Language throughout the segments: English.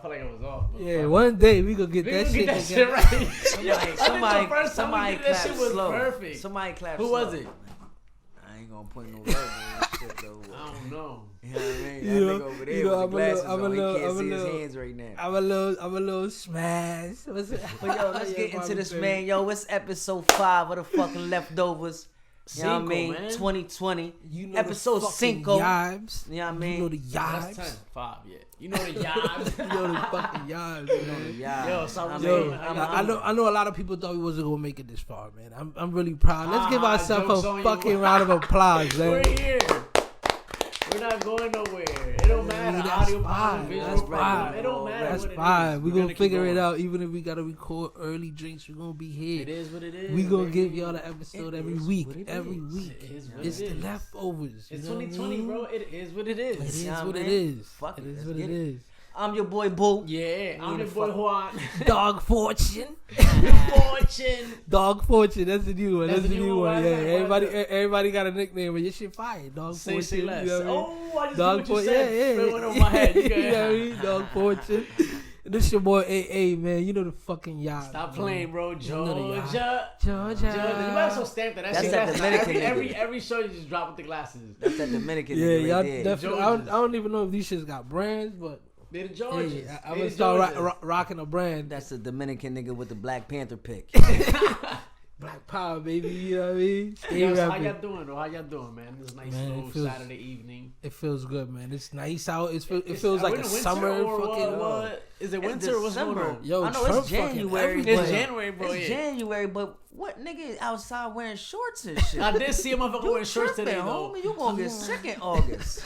felt like I was off. Yeah, one day we gonna get that shit right. Somebody clap slow. Perfect. Somebody clap slow. Who was it? I ain't gonna put no verbal and shit though. I don't know. You know what I mean? That nigga over there with the glasses on, he can't see his hands right now. I'm a little smashed. But yo, let's get into this, man. Yo, it's episode 5 of the fucking leftovers. You know what I mean? Man. 2020. You know episode the 5. Yibes. You know what I mean? You know the That's 10. yibes. 5, yeah. You know the yibes. You know the fucking yibes, man. Yo, so I know a lot of people thought we wasn't gonna make it this far, man. I'm really proud. Let's give ourselves a fucking round of applause, man. We're here. We're not going nowhere. It don't matter. That's Audio, fine. visual, That's fine. It don't matter. That's what fine. It is. We're gonna figure it out. Even if we gotta record early drinks, we're gonna be here. It is what it is. We gonna give y'all the episode every week. Every week. It is what It's it the is. leftovers. It's 2020, bro. It is what it is. It is You know what what I it mean? is. Fuck It it, is let's what get it it. is. I'm your boy Boo. Yeah, I'm the your boy fuck- Juan. Dog Fortune. Fortune. Dog Fortune. That's the new one. That's the new one. Yeah, Why is everybody got a nickname, but your shit fire. Dog Fortune. Say less. You know what I mean? Oh, I just Dog knew what you Fortune. said. Yeah. It went over my head. You You know what I got mean? Dog Fortune. This your boy AA, man. You know the fucking yacht. Stop playing, bro. You know the Georgia. Georgia. You might as well stamp that. That's that Dominican every show you just drop with the glasses. That's that Dominican Yeah, nigga y'all right there. definitely. I don't even know if these shits got brands, but They're the Georgians. hey, I'm gonna start rocking a brand. That's the Dominican nigga with the Black Panther pick. Black Power, baby. You know what I mean? Stay Yo, so how rapping. y'all doing, though? How y'all doing, man? This nice Man, it little feels- Saturday evening. It feels good, man. It's nice out. It feels Are like we a in winter summer or fucking. what? Is it It's winter or what's going December. on? Yo, I know Trump it's January. fucking It's everywhere. January, bro. It's Yeah. January, but what nigga outside wearing shorts and shit? I did see a motherfucker You wearing shorts tripping, today, though. homie. You gonna get sick in August.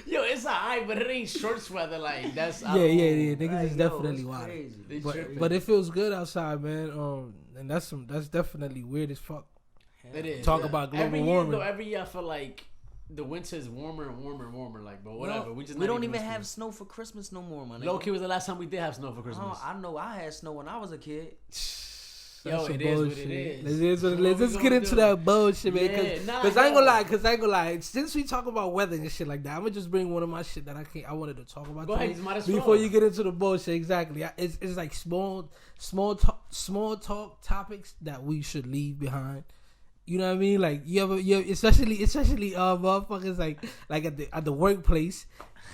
Yo, it's alright, but it ain't shorts weather. Like, that's. Yeah. Niggas Like, is yo, definitely it's wild. crazy. They But, tripping. but it feels good outside, man. And that's definitely weird as fuck. It is. Talk about global every warming. Year, though, every year I feel like the winter is warmer and warmer and warmer. Like, but whatever. We don't even have snow for Christmas no more, man. Low key was the last time we did have snow for Christmas. I know I had snow when I was a kid. Yo, some it is what bullshit. it is. Let's get into that bullshit, man. Yeah, Cause I ain't gonna lie. Since we talk about weather and shit like that, I'm gonna just bring one of my shit that I wanted to talk about. Go ahead, you might as well. Before you get into the bullshit, exactly. It's like small talk topics that we should leave behind. You know what I mean? Like you ever especially motherfuckers like at the workplace.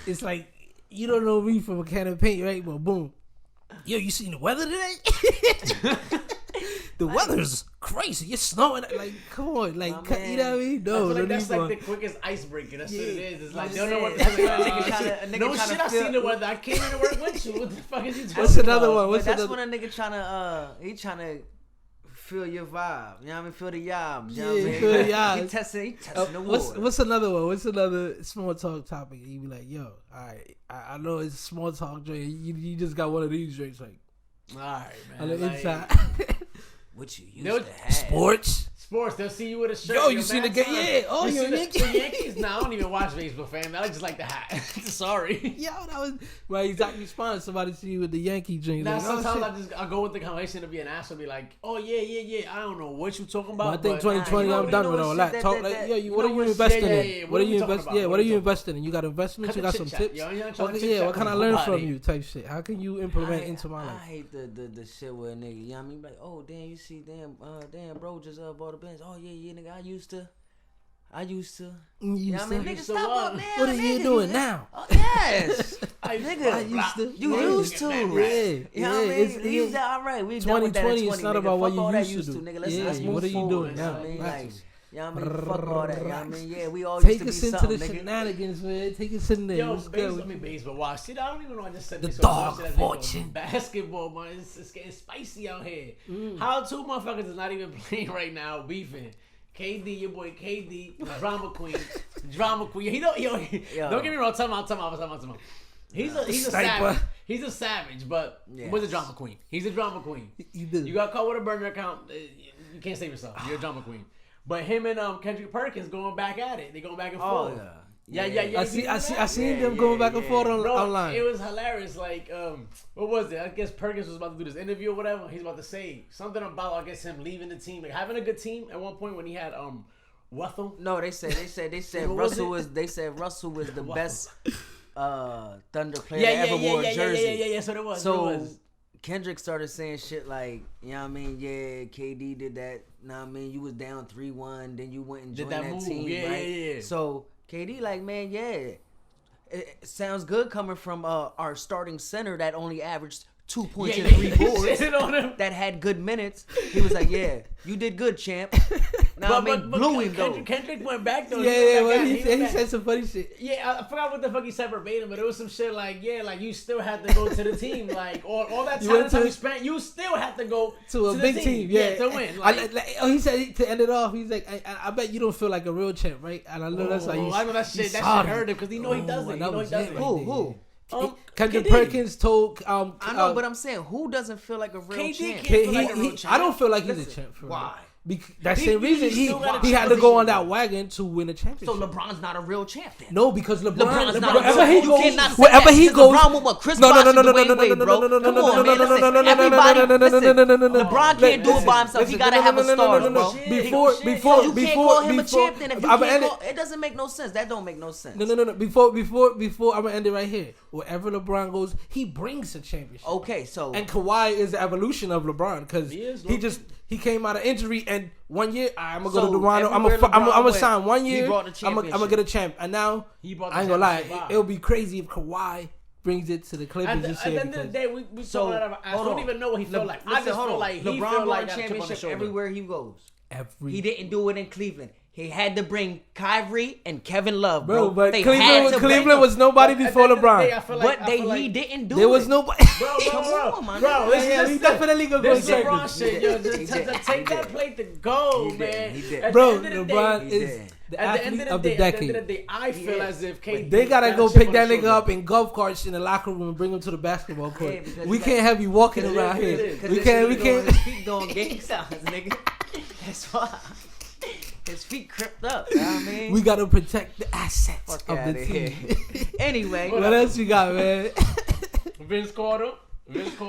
It's like you don't know me from a can of paint, right? But boom. Yo, you seen the weather today? The weather's crazy. It's snowing. Like, come on. Like, you know what I mean? No, I feel no like that's need like for- the quickest icebreaker. That's what it is. It's like, I'm they don't know what the saying, hell a nigga No tryna shit, I feel- seen the weather. I came in to work with you. What the fuck is you talking What's another about? one? But What's that's another? when a nigga tryna feel your vibe. You know what I mean? Feel the yabs. You know Yeah, what I mean? feel the yabs. He testing the What's water. another one? What's another small talk topic? You be like, yo, all right, I know it's a small talk drink. You just got one of these drinks, like Alright, man. on the like, inside. What you used They'll- to have. Sports. Sports, they'll see you with a shirt. Yo, Yo, you seen the game? Yeah. Oh, you you're seen a the Yankee. Yankees? Nah, I don't even watch baseball, fam. I just like the hat. Sorry. Yo, that was my exact response. Somebody see you with the Yankee drink. Now Like, oh, sometimes shit. I go with the conversation to be an ass and be like, oh yeah. I don't know what you talking But I about. think but 2020, you know- I'm you done know with what all shit that. that- Talk that- like, that- yo, you what know are you what shit- investing yeah. in? What are we talking about? Yeah, What what are are we you talking investing in? You got investments. Cut You the got chit some chat, tips. yo. You ain't trying to Okay, chit yeah, chat what can I with learn nobody. from you? Type shit. How can you implement into my I life? hate the shit with a nigga. You know what I mean? Like, oh damn, you see, damn, bro just bought a Benz. Oh yeah, nigga, I used to. You know what I mean? Nigga, used to stop what? up, man. What are you nigga, doing now? Oh, yes. I Nigga, used to. you Yeah. used to. Yeah, You know what I it's- mean? Leave that, all right. We done with that 2020 at 20, it's not nigga. about what Fuck you all that used to do. nigga. Let's Yeah, move what are you forward, doing you know now? what I mean? Right. Like, you know what I mean? Fuck all that. You know what I mean? Yeah, we all used Take to be us into something, the nigga. shenanigans, man. Take us in there. Yo, What's good with you? baseball. Watch. See, I don't even know. I just said The this. dog Shit, fortune. Basketball, man. It's getting spicy out here. Mm. How two motherfuckers is not even playing right now, beefing. KD, your boy KD, the drama queen. He don't. Don't get me wrong. Tell him. He's a Sniper. savage. He's a savage, but Yes. was a drama queen. He's a drama queen. You do. You got caught with a burner account. You can't save yourself. You're a drama queen. But him and Kendrick Perkins going back at it. They going back and Oh, forth. yeah. Yeah. I seen them going back and forth online. It was hilarious. Like, what was it? I guess Perkins was about to do this interview or whatever. He's about to say something about, I guess, him leaving the team, like having a good team at one point when he had Wethel. No, they said What was Russell was the best Thunder player that ever wore a jersey. Yeah. So it was. So Kendrick started saying shit like, you know what I mean? Yeah, KD did that. Know what I mean? You was down 3-1, then you went and joined that move. team, right? Yeah. So KD like, man, yeah, it sounds good coming from our starting center that only averaged 2 points and 3 boards that had good minutes. He was like, yeah, you did good, champ. Now but blew him though. Kendrick went back though. Yeah, he said some funny shit. Yeah, I forgot what the fuck he said verbatim, but it was some shit like, like you still had to go to the team, like all that time you spent, you still had to go to a big team, to win. He said to end it off, he's like, I bet you don't feel like a real champ, right? And I know that's why I know that shit hurt him because he know he doesn't. Who? Kendrick Perkins told I know, but I'm saying who doesn't feel like a real champ? I don't feel like he's a champ. Why? That same reason he had to go on that wagon to win a championship. So LeBron's not a real champ then? No, because LeBron's not wherever he goes, wherever he goes. LeBron with Chris Bosh and Dwayne Wade, bro. Come on, man. Listen, everybody, LeBron can't do it by himself. He gotta have a star, bro. Before, you can't call him a champ then if you can't call. It doesn't make no sense. That don't make no sense. No. Before I'm gonna end it right here. Wherever LeBron goes, he brings a championship. Okay, so and Kawhi is the evolution of LeBron because he came out of injury and 1 year I'm gonna go to Toronto. I'm gonna sign 1 year. I'm gonna get a champ. And now I ain't gonna lie, it'll be crazy if Kawhi brings it to the Clippers this year. At the end of the day, we so I don't even know what he felt like. I just feel like he LeBron felt won like a championship everywhere he goes. He didn't do it in Cleveland. He had to bring Kyrie and Kevin Love, bro. But Cleveland was nobody before LeBron. He didn't do it. There was nobody. Bro, he definitely gonna go LeBron shit, yo. Just take that plate to go, man. Bro, LeBron is the athlete of the decade. At the end of the day, I feel as if KD. They gotta go pick that nigga up in golf carts in the locker room and bring him to the basketball court. We can't have you walking around here. We can't. His feet doing gang signs, nigga. That's why. His feet crept up. You know what I mean? We gotta protect the assets of the team. Anyway, what else you got, man? Vince Carter. He's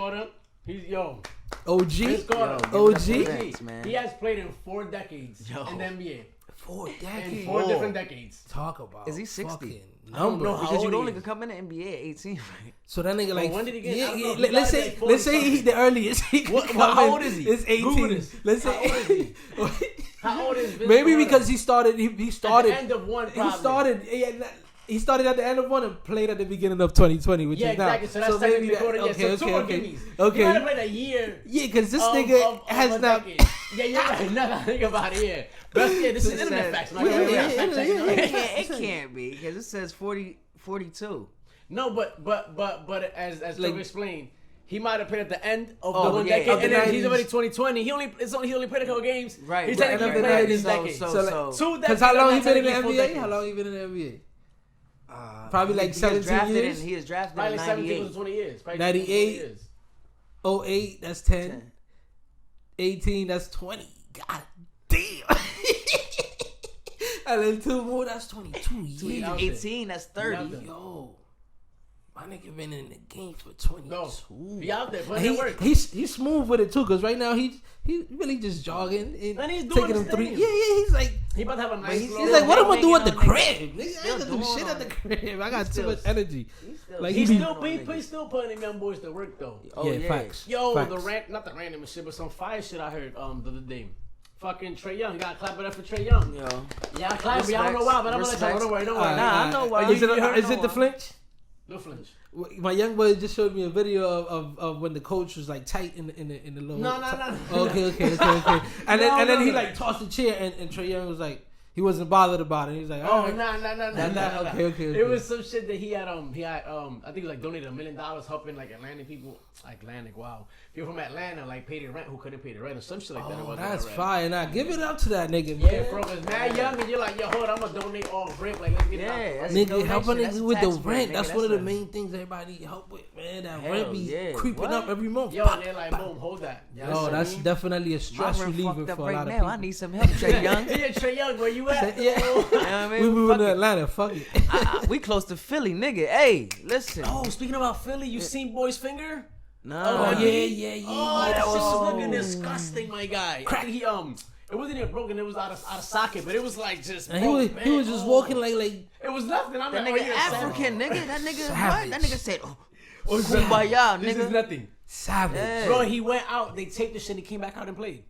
OG. Vince Carter. OG. Man. He has played in 4 decades in the NBA. 4 decades. In 4 different decades. Talk about. Is he 60? I don't know because you only could come in the NBA at 18, right? So that nigga like when did he get? Yeah, let's say he the earliest he how old is he? It's 18. Let's say how old is he? How old is Vince maybe Carter? Because he started at the end of one. Probably. He started at the end of one and played at the beginning of 2020, which is now. Exactly. So that's technically okay. He might have played a year. Yeah, because this nigga has not. Yeah, you're right. Nothing think about it. Yeah, but this is internet facts. It can't be because it says 42. No, but as Trevor explained, he might have played at the end of the one decade, and then he's already 2020. He only played a couple games. Right. He's technically played this decade. So because how long he been in the NBA? How long he been in the NBA? Probably like 17 years. He is drafted probably in 17 to 20 years. 98, 08, that's 10. 18, that's 20. God damn. And then 2 more, that's 22 years. 18, that's 30. Yo. My nigga been in the game for 22. No, he out there putting work. He's smooth with it too, cause right now he really just jogging and he's doing taking them 3. Yeah, he's like he about to have a nice. He's like, what am I doing at the crib? Nigga, I ain't gonna do shit at the crib. I got too much energy. Like he's still putting them young boys to work though. Yeah, facts. Yo, not the random shit, but some fire shit I heard the other day. Fucking Trae Young, gotta clap it up for Trae Young. Yo, yeah, clap it. I don't know why, but I'm gonna let y'all. Don't worry. Nah, I know why. Is it the flinch? No flinch. My young boy just showed me a video of when the coach was like tight in the low. No. Okay. And then he like tossed the chair and Trae Young was like he wasn't bothered about it. He was like, oh right. No. Okay. It was some shit that he had I think he was like donated $1 million helping like Atlantic people. Wow. People from Atlanta like paid the rent who couldn't pay the rent or some shit like that. Oh, that's fire. Now give it up to that nigga, man. Yeah, bro, it's mad young and you're like, yo, hold on, I'm gonna donate all rent. Like, let's get it out. Nigga, helping niggas with the rent. That's one of the main things everybody need help with, man. That rent be creeping up every month. Yo, and they're like, boom, hold that. Yo, that's definitely a stress reliever for a lot of people. I need some help, Trae Young. Yeah, Trae Young, where you at? We moving to Atlanta, fuck it. We close to Philly, nigga. Hey, listen. Oh, speaking about Philly, you seen Boy's finger? No. Oh, yeah. Oh, that was looking disgusting, my guy. I think he it wasn't even broken. It was out of socket, but it was like just. And he was just walking like. It It was nothing. I'm That like, nigga you're African, nigga. That nigga, Savage. what? That nigga said, kumbaya, This is nigga. nothing. Savage. Yeah. Bro, he went out. They taped the shit. He came back out and played.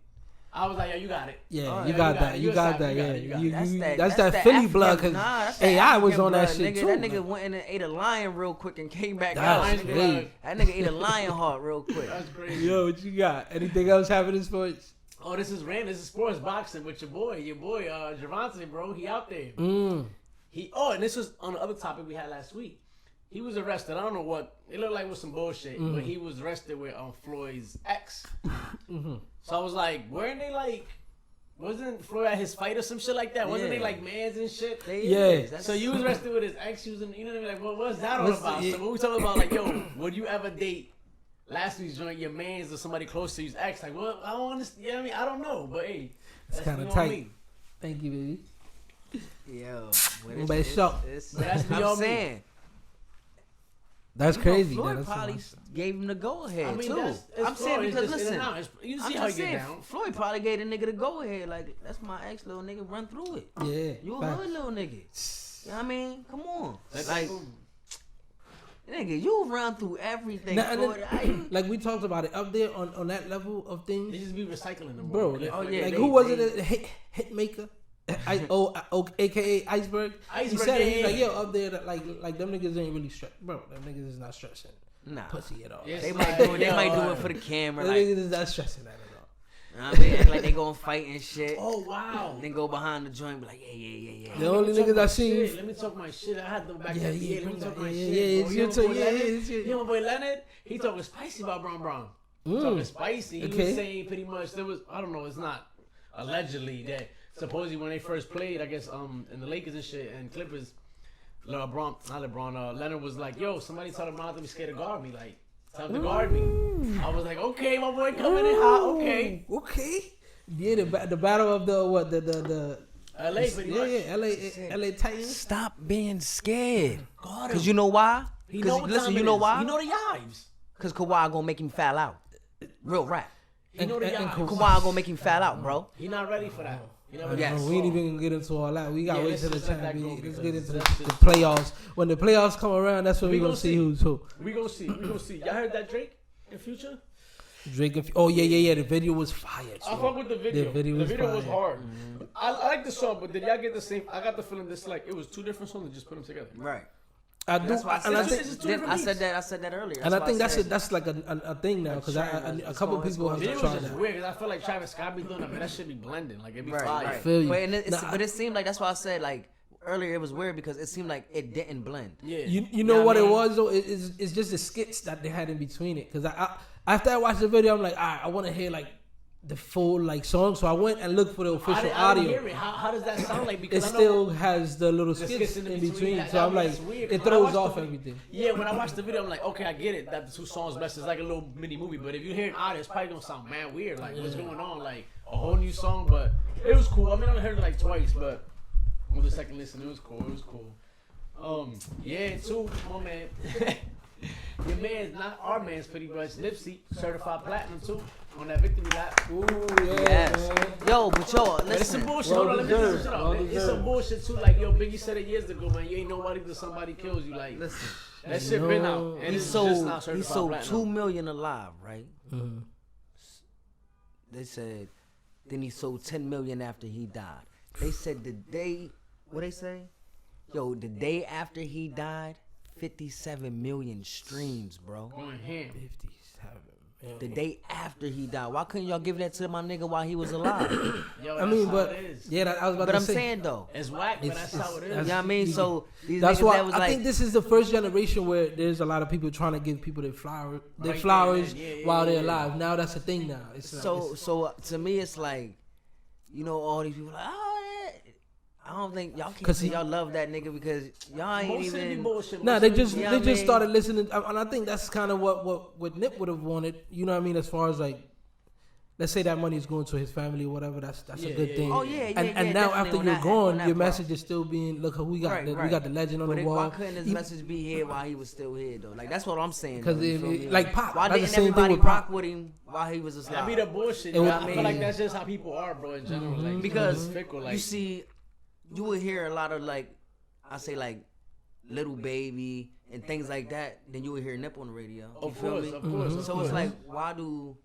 I was like, yo, you got it. Yeah, Oh, you yeah, got you got that. it. You You're got a that. savage. Yeah, You got you, it. that's that Philly African- blood. Cause that's that AI was African on that blood, shit nigga. too. That nigga man. went in and ate a lion real quick and came back That's out. Nigga, crazy. That nigga ate a lion heart real quick. That's crazy. Yo, what you got? Anything else happening in sports? Oh, this is random. This is sports boxing with your boy, Javante, bro. He out there. Mm. And this was on the other topic we had last week. He was arrested. I don't know what. It looked like it was some bullshit, but he was arrested with Floyd's ex. So I was like, weren't they like? Wasn't Floyd at his fight or some shit like that? Wasn't they Yeah. like mans and shit? Yeah. So you was arrested with his ex. You was in, you know what I mean? Like, what was that all What's about? the- So when we talking about like, yo, would you ever date last week's joint your mans or somebody close to you's ex? Like, well, I don't understand. You know what I mean? I don't know, but hey, that's kinda you know tight. me. Thank you, baby. Yo, But it's so- But that's I'm beyond me. saying. That's crazy. Floyd That's probably gave him the go ahead I mean, too. it's I'm saying Floyd. because It's just in listen, and out. You I'm see how just you get saying down. Floyd probably gave the nigga the go ahead. Like that's my ex little nigga, run through it. Yeah. You a facts. hood little nigga. You know what I mean? Come on, That's like nigga, you run through everything. Now, and Floyd. then, like we talked about it up there on that level of They things, just be recycling them, bro. Cliff. Oh, yeah, like they- who was they- it? A hit maker. AKA Iceberg. He Iceberg, said it. yeah, He's like, yeah. yo, up there, that, like them niggas ain't really stress, bro. Them niggas is not stressing Nah, pussy at all. Yeah, they It's might like, do it. They yo, might do it for the camera. Them Like, niggas is not stressing that at all. I mean, act like they gonna fight and shit. Oh wow. Then go behind the joint, be like, yeah. The only Let me niggas I talk seen. my shit. Let me talk my shit. I had them back Yeah, then. yeah, Let me talk my yeah, shit. yeah, bro. it's You your know turn, my boy yeah, Leonard? it's your- You know my boy Leonard? He talking spicy about Brown. Mm. Talking spicy. He Okay. was saying pretty much there was, I don't know, it's not allegedly that supposedly when they first played, I guess in the Lakers and shit and Clippers, Leonard was like, yo, somebody told LeBron to be scared to guard me, like tell him to guard me. I was like, okay, my boy coming in hot, okay. Okay. Yeah, the battle of the what the LA pretty much. LA Titans. Stop being scared. Guard him. Cause you know why? He know Cause what listen, time you it know is. why? He know the yives. Cause Kawhi gonna make him foul out. Real rap. He know the And yives. Kawhi gonna make him foul out, bro. He not ready for that. You know what Yes. We ain't even gonna get into all that. We gotta Yeah, wait let's till the just let time. that go Let's because get into the that's just- playoffs. When the playoffs come around, that's when We we gonna gonna see see. who's who. We gonna see. Y'all heard that Drake in Future? Drake. Oh yeah. The video was fire. I too. fuck with the video. The video was was fire. hard. I like the song, but did y'all get the same? I got the feeling this like it was two different songs and just put them together. Right. I do. That's why I and I said, think, it's two then different I said beats. that. I said that earlier. and I why think said- that's like a thing now because a couple It's people going- have It was tried just that. weird because I feel like Travis Scott be doing that, but that shit be blending. Like it be Right, fire. right. feel you. But, and Nah, but it seemed like that's why I said like earlier it was weird because it seemed like it didn't blend. Yeah. You know Yeah, what I it mean- was though? It's just the skits that they had in between it. Because I after I watched the video, I'm like, all right, I want to hear like the full like song. So I went and looked for the official I didn't audio. hear it. How does that sound like? It Because I know still has the little the skits in between. That- So I'm like, that's weird. it When I throws watched off the- everything. Yeah, when I watched the video, I'm like, okay, I get it. That the two songs best is like a little mini movie. But if you hear an audio, it's probably gonna sound mad weird. Like what's going on? Like a whole new song. But it was cool. I mean, I heard it like twice, but on the second listen, it was cool. It was cool. Yeah, too, my man. Your man's not our man's pretty much. Nipsey certified platinum too on that victory lap. Ooh, Yes. Yo, but yo, But it's some listen. bullshit. Well Hold on, let me tell you deserved. some shit Well out. It's deserved. some bullshit too. Like yo, Biggie said it years ago, man. You ain't nobody till somebody kills you. Like Listen. that shit been out, and He it's just not sold. He certified sold platinum. 2 million alive, right? Mm-hmm. They said. Then he sold 10 million after he died. They said the day. What they say? Yo, the day after he died, 57 million streams, bro. Going ham. 57. The day after he died. Why couldn't y'all give that to my nigga while he was alive? Yo, I mean, that's but how it is. yeah, I was about But to I'm say. saying though. It's whack, but It's- that's how it it's- is. You know what I mean? So these That's niggas why that was I like, think this is the first generation where there's a lot of people trying to give people their Right flowers there, yeah, while they're yeah. alive. Now that's a thing now. It's like, so to me it's like, you know, all these people like, oh yeah. I don't think y'all can't 'Cause say he- y'all love that nigga because y'all ain't Most of it be even. bullshit. nah, Most they of it just be- Yeah, they I just mean- started listening, and I think that's kind of what Nip would have wanted. You know what I mean? As far as like, let's say that money is going to his family or whatever. That's Yeah, a good yeah, thing. yeah. Oh yeah, yeah, And yeah, and now definitely after on you're that- gone, on that your part. message is still being look who we got. Right, We right. got the legend on But the why wall. couldn't his He- message be here while he was still here though? Like that's what I'm saying. Because though, you feel me? like Pop, why that's the didn't same thing everybody with rock Pop. with him while he was That alive? be the bullshit. It was- I feel like yeah. that's just how people are, bro. In general, like Because it's fickle. Like you see, you would hear a lot of like, I say like Little Baby and things like that, then you would hear Nip on the radio. Of course. So it's like, why do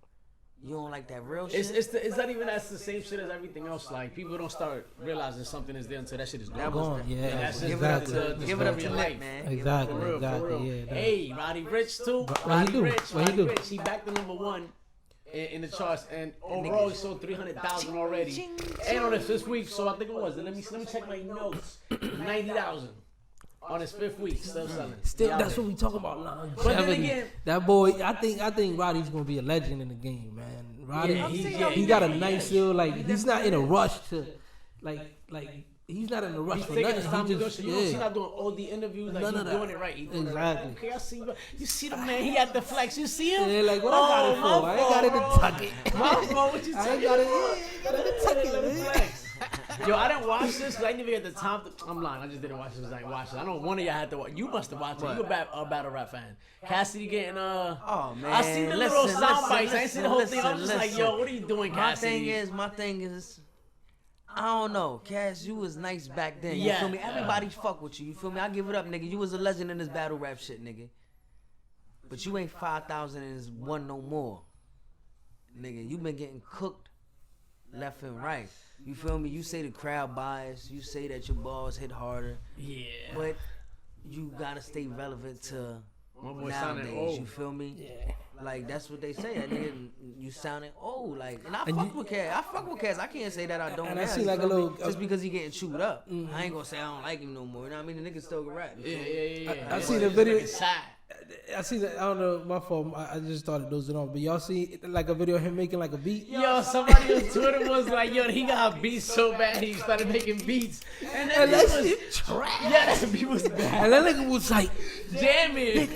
you don't like that real shit? It's not even that's the same shit as everything else. Like people don't start realizing something is there until that shit is gone. Give it up to Nick, man. Exactly. For real. Yeah. Hey, Roddy Ricch too. Roddy Ricch. He back to #1 in the charts, and overall he sold 300,000 already. And on his 5th week, so I think it was. Let me check my notes. 90,000 on his 5th week, still selling. Still, that's what we talk about. But then again, that boy, I think Roddy's gonna be a legend in the game, man. Roddy, he got a nice feel. Like he's not in a rush to, like. He's not in a rush for nothing. He's not doing all the interviews. Like he's doing it right. He's doing exactly. Okay, I see. You see the man? He had the flex. You see him? Yeah, like what I got it for? I ain't got it to tuck it. My fault. What you I ain't got it. Got it to tuck it. Yo, I didn't watch this because I didn't even get the time. I'm lying. I just didn't watch it because I didn't watch it. I know one of y'all had to watch. You must have watched it. You a battle rap fan. Cassidy getting Oh man. I seen the little sound bites. I ain't seen the whole thing. I'm just like, yo, what are you doing, Cassidy? My thing is. I don't know, Cass, you was nice back then. You feel me? Everybody fuck with you. You feel me? I give it up, nigga. You was a legend in this battle rap shit, nigga. But you ain't 5,001 no more. Nigga, you been getting cooked left and right. You feel me? You say the crowd bias. You say that your balls hit harder. Yeah. But you gotta stay relevant to boy nowadays. You feel me? Yeah. Like that's what they say. Nigga, you sounding old. Like, and I fuck with Cass. I can't say that I don't. And I see like a little just because he getting chewed up. I ain't gonna say I don't like him no more. You know what I mean? The nigga still can rap. Yeah. I see the video. Like I see that. I don't know. My fault. I just started dozing off. But y'all see like a video of him making like a beat. Yo, somebody on Twitter was like, yo, he got beats so bad he started making beats. And that shit trash. Yeah, that beat was bad. And that nigga was like, jamming.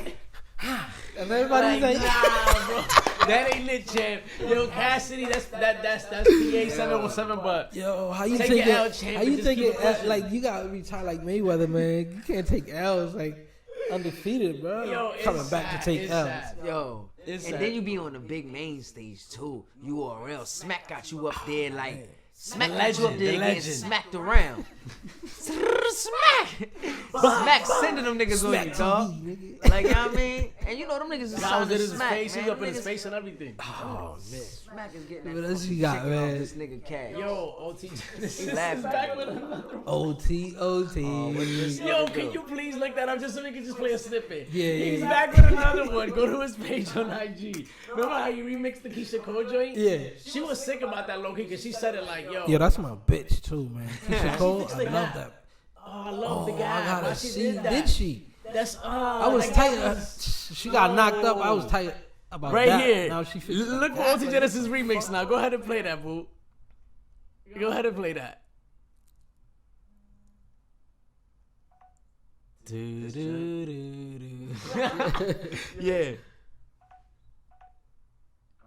And everybody's like, nah, bro, that ain't lit, champ. Yo, Cassidy, that's PA 717, but yo, how you take take it out, it? champ, How you just take keep it? pushing. Like you gotta retire like Mayweather, man. You can't take L's like undefeated, bro. Yo, coming back to take L's. Yo, It's and sad. then you be on the big main stage too. URL Smack got you up there like Smack The got you up legend, there the getting legend. smacked around. Smack sending them niggas on you, dog. Like, you know what I mean? And you know them niggas is I was sounding in his Smack, face, man. he's up Them in his niggas- face and everything. Oh man. Smack is getting What that else fucking you got, chicken man? off this nigga Cash. Yo, OT, this is laughing. back with another one. OT. Yo, can you please look that up just so we can just play a snippet? Yeah. He's back with another one. Go to his page on IG. Remember how you remixed the Keisha Cole joint? Yeah. She was sick about that low key because she said it like, yo. Yo, that's my bitch too, man. Keisha Cole, I like love that. that. Oh, I love the guy. I Why gotta she see. did that? Did she? That's I was like, tight. that was- She got knocked up. I was tight about Right that. here. Now she fixed Look for OT Genesis remix now. Go ahead and play that, boo. Go ahead and play that. Yeah.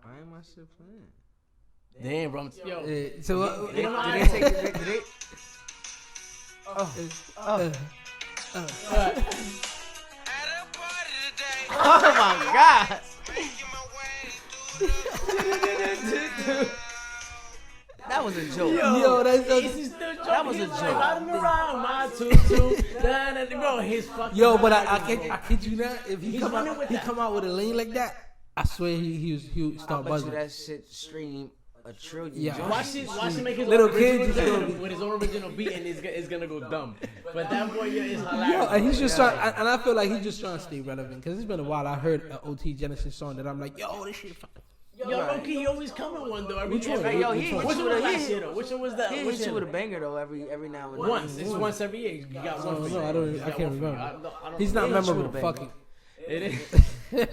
Why am I shit playing? Damn, bro. Yo. So You know how Did I they take it? Did they? Oh my God! That was a joke. yo, that's That was a joke. Riding around my tutu. Bro, his fucking. yo, but I kid you not. If he He's come running out, with he that. come out with a lane like that, I swear he would I start bet you buzzing. that shit stream a trillion. Yeah. joints. Watch him make his Little own original kids, beat with his own original beat, and it's gonna go dumb. But that boy yeah, is hilarious. Yo, and he's just trying, and I feel like he's just trying to stay relevant because it's been a while. I heard an OT Genesis song that I'm like, yo, this shit. Yo, low-key, he always come with one though. Every Which one? every- Yo, he Which hit one you was with a last year though? Which one was that? He Which hit you year? with a banger though every now and then. Once. It's once every year. You got one. Oh, for no, you. I don't. You I got can't one for you. remember. I don't He's know. not He hit you with memorable. a Fuck banger. it.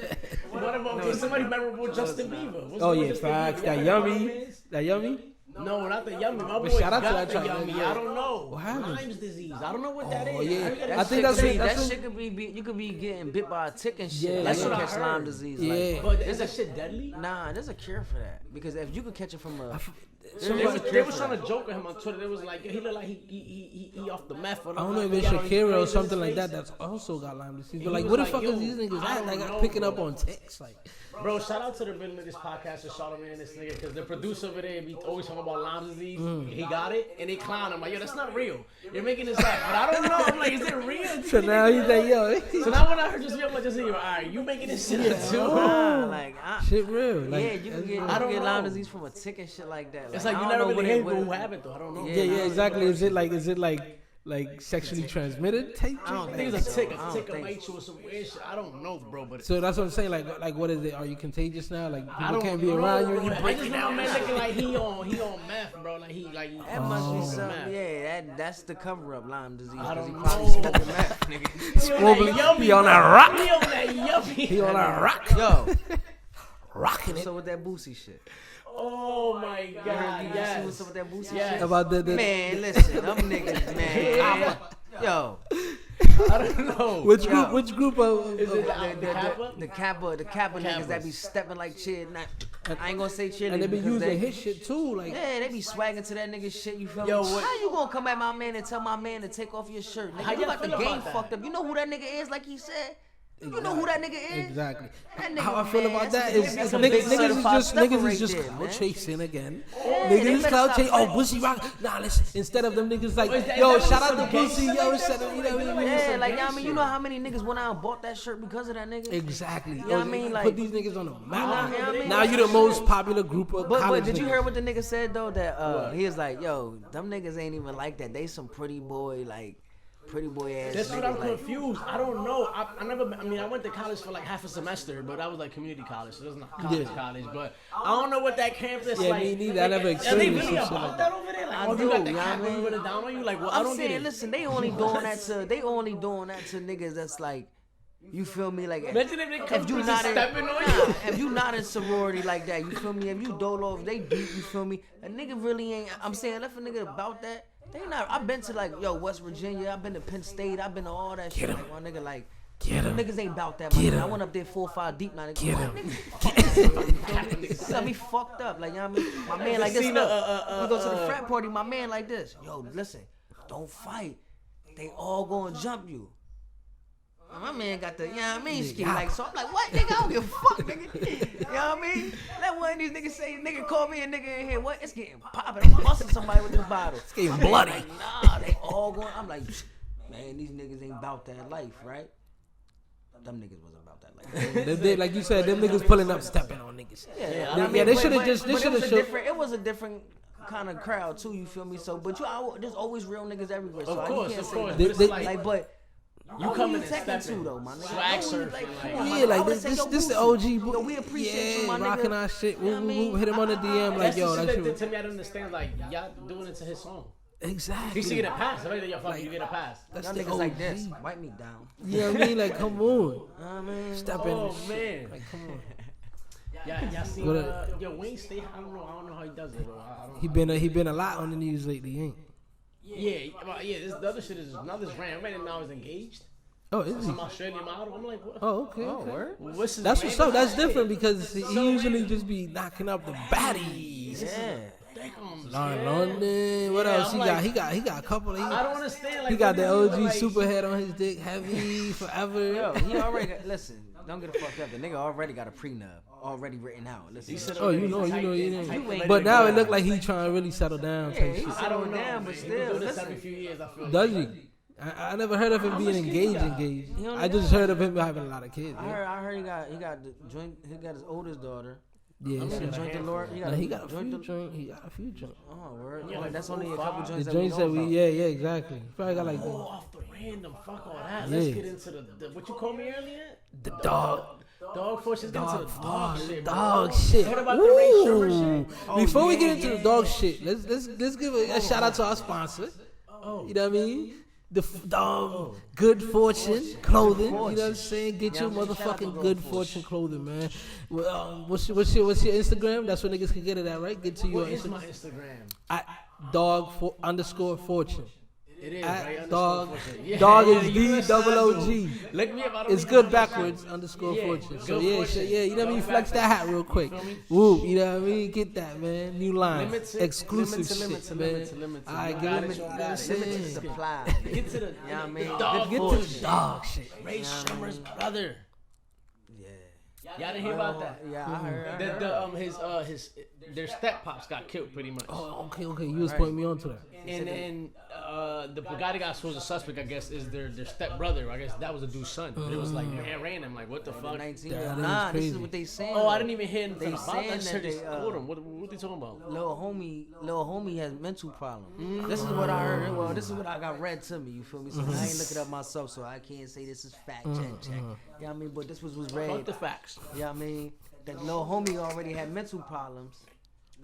What about okay, somebody memorable? Justin Bieber. What's Oh the yeah, Justin facts. Bieber? That Y'all know yummy. what it is? That yummy. No, not the yummy. My boy shout out to got that the track, yummy. man. I don't know. What happened? Lyme's disease. I don't know what that Oh, is. yeah. heard that I shit think that's crazy. what- That shit could be you could be getting bit by a tick and shit. Yeah, like that's you what I catch heard. Lyme disease. Yeah. Like, But is that shit deadly? nah, there's a cure for that because if you could catch it from a They was trying to joke at him on Twitter. They was like, he looked like he off the meth. I don't know if it's Shakira or something like that. That's also got Lyme disease. But like, what the fuck is these niggas at? Like, picking up on ticks, like. Bro, shout out to the Real Niggas podcast and Charlamagne and this nigga, because the producer over there be always talking about Lyme disease. He got it, and they clown him like, yo, that's not real. You're making this up, but I don't know. I'm like, is it real? So now he's like, yo. So now when I heard this video, I'm like, all right, you making this shit up too? Shit real. Like, yeah, you can get Lyme disease from a tick and shit like that. It's like you never really hate people who have it though. I don't know. Yeah, exactly. Is it like sexually transmitted type? I don't think it's a tick of nature or some weird shit. I don't know, bro. But so that's what I'm saying. Like, what is it? Are you contagious now? Like, people can't be around you. You breaking down. Man, looking like he on meth, bro. Like that must be something. Yeah, that's the cover up Lyme disease. I don't know. Meth, nigga. He on that rock. He on that yuppie. He on that rock. Yo, rocking it. So with that Boosie shit. Oh my God! Yes. What's up with that Boosie shit? About the man, listen, them niggas, man. Yo, I don't know. Which group of is it the Kappa niggas that be stepping like shit? I ain't gonna say shit. And they be using his shit too, like they be swagging to that nigga shit. You feel Yo, me? How you gonna come at my man and tell my man to take off your shirt? Nigga, you got the game fucked up. You know who that nigga is? Like he said. You know who that nigga is? Exactly. That nigga, how I feel about that is niggas is just cloud chasing again. Niggas is cloud chasing. Oh, Boosie rock. Nah, listen. Instead of them niggas like, yo, shout out to Boosie. Yo, instead of, you know what I mean? Yeah, like, I mean, you know how many niggas went out and bought that shirt because of that nigga? Exactly. You know what I mean? Like, put these niggas on the map. Now you the most popular group of college But did you niggas. hear what the nigga said though? That he was like, yo, them niggas ain't even like that. They some pretty boy ass. That's what I'm confused. I don't know. I went to college for like half a semester, but that was like community college, so it wasn't college. But I don't know what that campus like. Yeah, me neither. I never Are they experienced really shit about like that over there? Like, I you do, got the you know cap what I mean? with it down on you? Like, well, I I'm don't saying, get it. listen, they only doing that to niggas that's like, you feel me? Like, imagine if they come if you through not just in, stepping on you. if you not in sorority like that, you feel me? If you dole off, they deep, you feel me? A nigga really ain't. I'm saying, if a nigga about that, they not. I've been to like, West Virginia. I've been to Penn State. I've been to all that shit. Like, my nigga, like, niggas ain't about that. I went up there 4 or 5 deep now. Get him. Got me fucked up. Like, you know what I mean? My man like this. We go to the frat party. My man like this. Yo, listen, don't fight. They all gonna jump you. My man got the, you know what I mean, ski like, so I'm like, what, nigga, I don't give a fuck, nigga. You know what I mean? Let one of these niggas say, nigga, call me a nigga in here, what? It's getting popping. I'm busting somebody with this bottle. It's getting bloody. Like, nah, they all going, I'm like, man, these niggas ain't about that life, right? Them niggas wasn't about that life. They, like you said, them niggas pulling up, stepping on niggas. Yeah, they should have just, it was a different kind of crowd too, you feel me? So, but there's always real niggas everywhere. So of course. But you coming and stepping stepping too though, my nigga. Swag surfing, yeah, like this the OG. Yo, we appreciate you, my nigga. Rocking our shit. We hit him on the DM like, yo, that shit. To me, I don't understand. Like, y'all doing it to his song. Exactly. He should get a pass. I mean, y'all fucking you get a pass. That's y'all the niggas OG. like this. Wipe me down. You know what I mean? Like, come on. Step in. Oh man. Like, come on. Y'all seen Wayne State? I don't know how he does it. He been a lot on the news lately, ain't? The other shit is another brand. Man, now he's engaged. Oh, is he? Some Australian model. I'm like, what? Oh, okay. Word? What's his That's name? what's up. That's different because he usually just be knocking up the baddies. Yeah. London. What else? I'm He got a couple. I don't understand. Like, He got the what OG like, superhead on his dick, heavy forever. Yo, he already got, listen, don't get it fucked up. The nigga already got a prenup already written out. Listen. You know. But now it look like he trying to really settle down. Yeah, he's I don't settling know, down, but man. still, He do this listen. every few years. I feel. Does he? I never heard of him being engaged. I just heard of him having a lot of kids. I heard he got the joint. He got his oldest daughter. Yeah, The joint the Lord. he got a few joints. Oh, word. That's only a couple joints. The joints that exactly. He probably got like Off the random, fuck all that. Yeah. Let's get into the what you called me earlier. the dog. Dog force. Let's get into the dog shit. Bro. Dog shit. Heard about the Ray Sherman shit? Before we get into the dog shit, let's give a shout out to our sponsor. You know what I mean? The Good Fortune clothing. You know what I'm saying? Get your motherfucking Good Fortune clothing, man. What's your Instagram? That's where niggas can get it at, right? Get to your What is Instagram. my Instagram? At _fortune. It is, At right? dog. Fortune. Yeah, Dog yeah, is you D know double O that's G. Look me up. I don't It's even good know backwards that underscore Yeah, fortune. So good yeah, fortune. shit, yeah, you know what I mean? Double Flex that hat backwards. real quick. You feel me? Woo, you know what I mean? Get that, man. New line. Limits it, Exclusive limits it, shit, limits it, man. limits it, limits it. Alright, You get got it. it, you You know got what I'm it. saying? Limited supply. Get to the Yeah, I mean, dog Get to fortune. the dog shit. Ray Sherman's brother. Yeah. Y'all didn't hear about that? Yeah, I heard. Their step pops got killed pretty much. Oh, okay. You was pointing me on to that. And then the guy that got was a suspect, I guess, is their step brother. I guess that was the dude's son. But it was like man random, like what the fuck? 19. That is Nah, this is crazy. what they saying. Oh, I though. didn't even hear anything They about that. saying I just that heard they they, caught him. What they talking about? Lil homie has mental problems. This is what I heard. Well, this is what I got read to me. You feel me? So I ain't look it up myself, so I can't say this is fact. Check. You know what I mean? But this was Fuck read. the facts. You know what I mean? That Lil homie already had mental problems.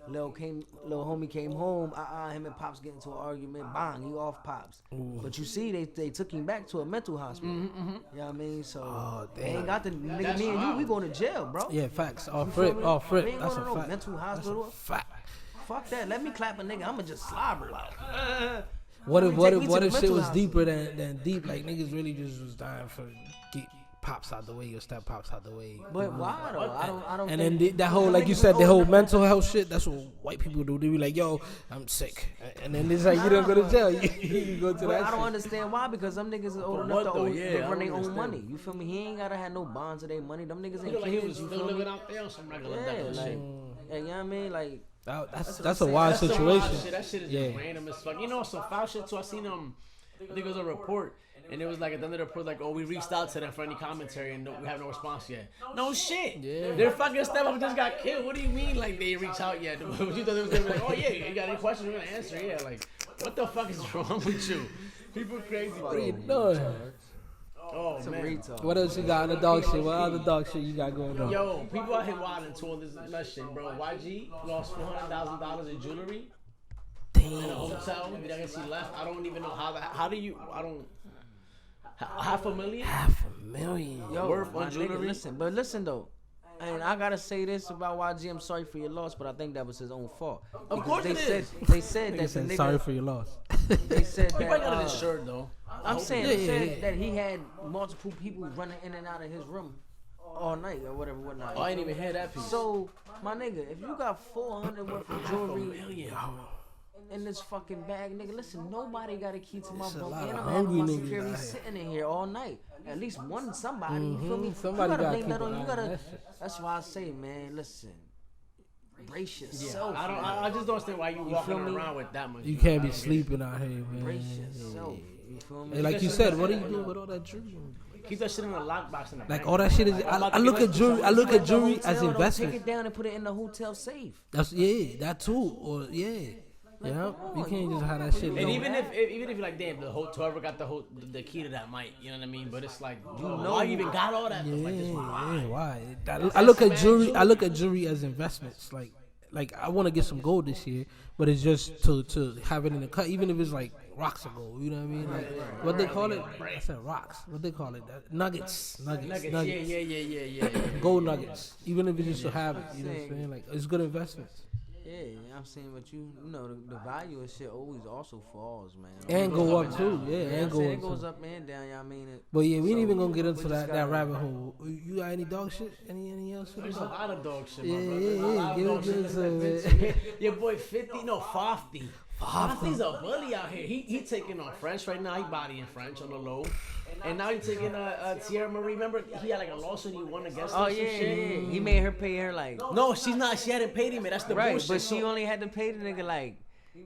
Lil homie came home. Him and Pops get into an argument. Bang, he off Pops. But you see, they took him back to a mental hospital. You know what I mean? So they ain't got the nigga. That's Me and you, wild. we going to jail, bro. Yeah, facts. Off feel rip, me? off We rip. ain't That's going a to no fact. mental hospital. Fact. Fuck that. Let me clap a nigga. I'ma just slobber like. What if Take me to the shit mental was hospital. deeper than deep? Like niggas really just was dying for get pops out the way or step pops out the way. But why though? I don't. And think, then that whole, like you said, the whole mental health shit. That's what white people do. They be like, "Yo, I'm sick," and then it's like you don't go to jail. You go to But that. I don't shit. understand why, because them niggas is old For enough what though? to Yeah, I run don't their own understand. money. You feel me? He ain't gotta have no bonds of their money. Them niggas He ain't looked like he kids. was You still feel me? living out there on some regular Yeah, degular like, shit. you know what I mean? Like, That's a wild That's some situation. wild shit. That shit is Yeah. just random as fuck. You know some foul shit too. I seen I think it was a report, and it was like at the end of the report, like, oh, we reached out to them for any commentary, and we have no response yet. No shit. Yeah. Their fucking step up just got killed. What do you mean, like they reached out yet? You thought they was gonna be like, oh yeah, you got any questions? We're gonna answer. Yeah, like, what the fuck is wrong with you? People crazy, What are you bro. doing? Oh some man. retard. What else you got in the dog shit? What other dog shit you got going on? Yo, people out here wilding to all this nut shit, bro. YG lost $400,000 in jewelry in a hotel. I guess he left. I don't even know how that. How do you? I don't. $500,000 $500,000. Yo, worth my on nigga, jewelry? listen though. And I gotta say this about YG. I'm sorry for your loss, but I think that was his own fault. Of course they it said is. they said Nigga that the said, nigga. sorry for your loss. They said He probably got that. it insured though. I'm saying Yeah, they said yeah. that he had multiple people running in and out of his room all night or whatnot. Oh, I didn't even hear that piece. So, my nigga, if you got 400 worth of jewelry $500,000. in this fucking bag, nigga, listen, nobody got a key to my There's a boat. lot And of I'm having my hungry niggas security out here. sitting in here all night. At least somebody, you feel me? Somebody you gotta gotta blame keep that on an you. eye Gotta. on that shit. That's why I say, man, listen, brace Yeah, yourself. I don't. man. I just don't understand why you walking feel me? around with that much. You jewelry. can't I be don't get it. sleeping out here, man. Brace yourself. You feel me? Hey, like you said, what are you doing with all that jewelry? Keep that shit in a lockbox in the Like bank. all that shit is. I look at jewelry. I look at jewelry The as hotel, don't investment. Take it down and put it in the hotel safe. That's that too. Or yeah. You can't just have that shit. And low. even if you're like, damn, the whoever got the key to that might, you know what I mean? But it's like, you know, why you even got all that? Like, just why? Why? I look at jewelry. I look at jewelry as investments. Like I want to get some gold this year, but it's just to have it in the cut, even if it's like rocks of gold. You know what I mean? Like what they call it? I said rocks. What they call it? Nuggets. Yeah. Gold nuggets. Even if it's just to have it. You know what I'm saying? Like it's good investments. Yeah, I'm saying, but you know, the value of shit always also falls, man. And go up too. Yeah, I'm and go saying up it goes too. up and down. I mean it. But yeah, we ain't So, even gonna get we into just that gotta- rabbit hole. You got any dog shit? Any else? For the There's a dog? lot of dog shit, Yeah, my brother. yeah, A lot yeah. of Give dog it shit. to some, Listen, man. your boy 50, no, 50. 50's a bully out here. He taking on French right now. He bodying French on the low. And now he's taking Tierra Marie. Remember, he had like a lawsuit he won against her. Oh some yeah, shit? yeah. He made her pay her like No, she's not. She hadn't paid him. That's the right, bullshit. but she So- only had to pay the nigga like.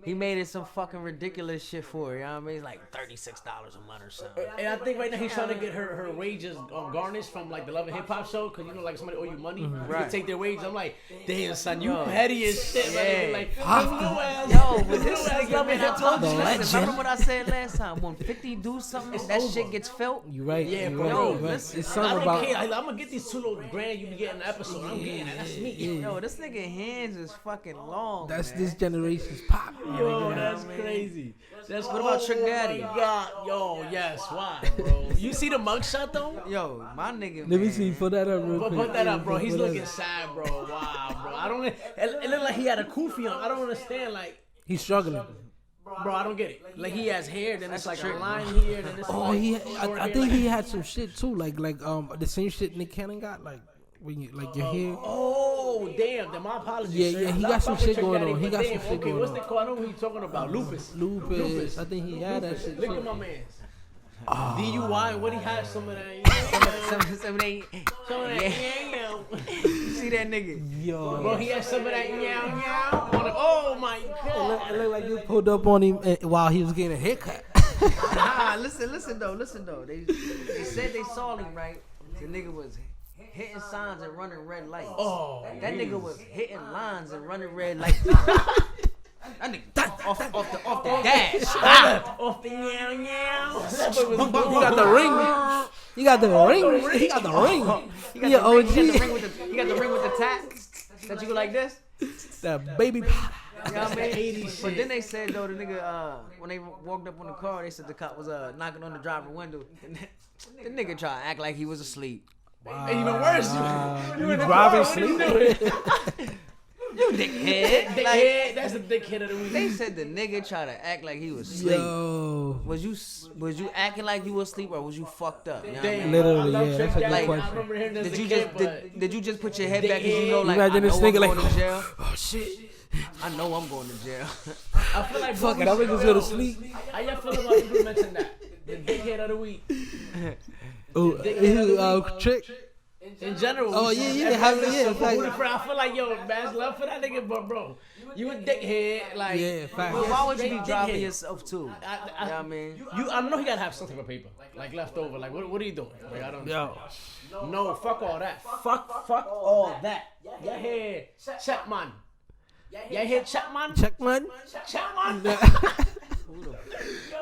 He made it some fucking ridiculous shit for her. You know what I mean? It's like $36 a month or something. And I think right now he's trying to get her wages garnished from like the Love and Hip Hop show, cause you know like somebody owe you money, you Right. can take their wages. I'm like, damn son, you Yo. petty as shit. Yeah. Like Huh? this little ass, Yo, but this this little ass nigga, Love and man, Hip I told Hop. you, The listen, legend. remember what I said last time? When 50 do something, that over. shit gets felt. You right. Yeah, you bro. right. Yo, you right. listen, It's I something don't about. care. I'm gonna get these 2 little grand you be getting an episode. I'm getting that. That's me. Yo, this nigga hands is fucking long. That's man. this generation's pop. Yo, that's crazy. That's What about Trick oh Daddy? my God. Yo, yes. Why, bro? You see the mugshot though? Yo, my nigga. Let me man. see. Put that up real quick. Put that up, bro. He's Put that looking up. sad, bro. Wow, bro. I don't. It looked like he had a kufi on. I don't understand. Like, He's struggling. Bro, I don't get it. Like he has hair, then it's like a line here, then it's Oh, like I think he had some shit too, like the same shit Nick Cannon got, like when you like your hair. Oh, damn. Then my apologies. Yeah, sir. yeah, he I got some fuck with shit your going daddy, on. He but got damn, some shit okay, going what's on. the call? I know who he's talking about. Lupus. I think he had that shit Look too. at my man. DUI, what he had some of that. Some of they, Some of that. Yeah. you see that nigga? Yo, Bro, he had some of that meow on him. Oh my it god. looked like you pulled up on him while he was getting a haircut. Nah, listen though. They said they saw him, right? The nigga was hitting signs and running red lights. Oh, That nigga was hitting lines and running red lights. That nigga off the dash. off the meow. You got the ring. You got the ring. He got the ring. He got the ring with the tap that you go like this. That baby. You know what I mean? But then they said though the nigga when they walked up on the car, they said the cop was knocking on the driver window. And the nigga tried to act like he was asleep. And even worse, You driving sleep? You dickhead. Dickhead, that's the dickhead of the week. They said the nigga tried to act like he was asleep. Yo. Was you acting like you was asleep or was you fucked up? You know what I mean? Damn, Literally, I love yeah, Trick that's a good Daddy. question. I remember hearing this Did as a you kid, just but did you just put your head back because you know like Imagine I this know I'm nigga going like, to jail? oh shit. I know I'm going to jail. I feel like Fuck it, I'm just go to sleep. How y'all feel about people mentioning that? The dickhead of the week. Oh, Trick. In general. Oh, yeah, it's like- I feel like, yo, man's love for that nigga, but bro, you a dickhead. Like, Yeah, facts. But why would you be Dickhead. driving yourself too? You know I, what I mean? I know he gotta have something for paper, like left over. Like, what are you doing? Like, I don't. Yo. No, fuck all that. Fuck all that. Yeah, here, Chapman. Yeah, here, Chapman. Checkman. Chapman.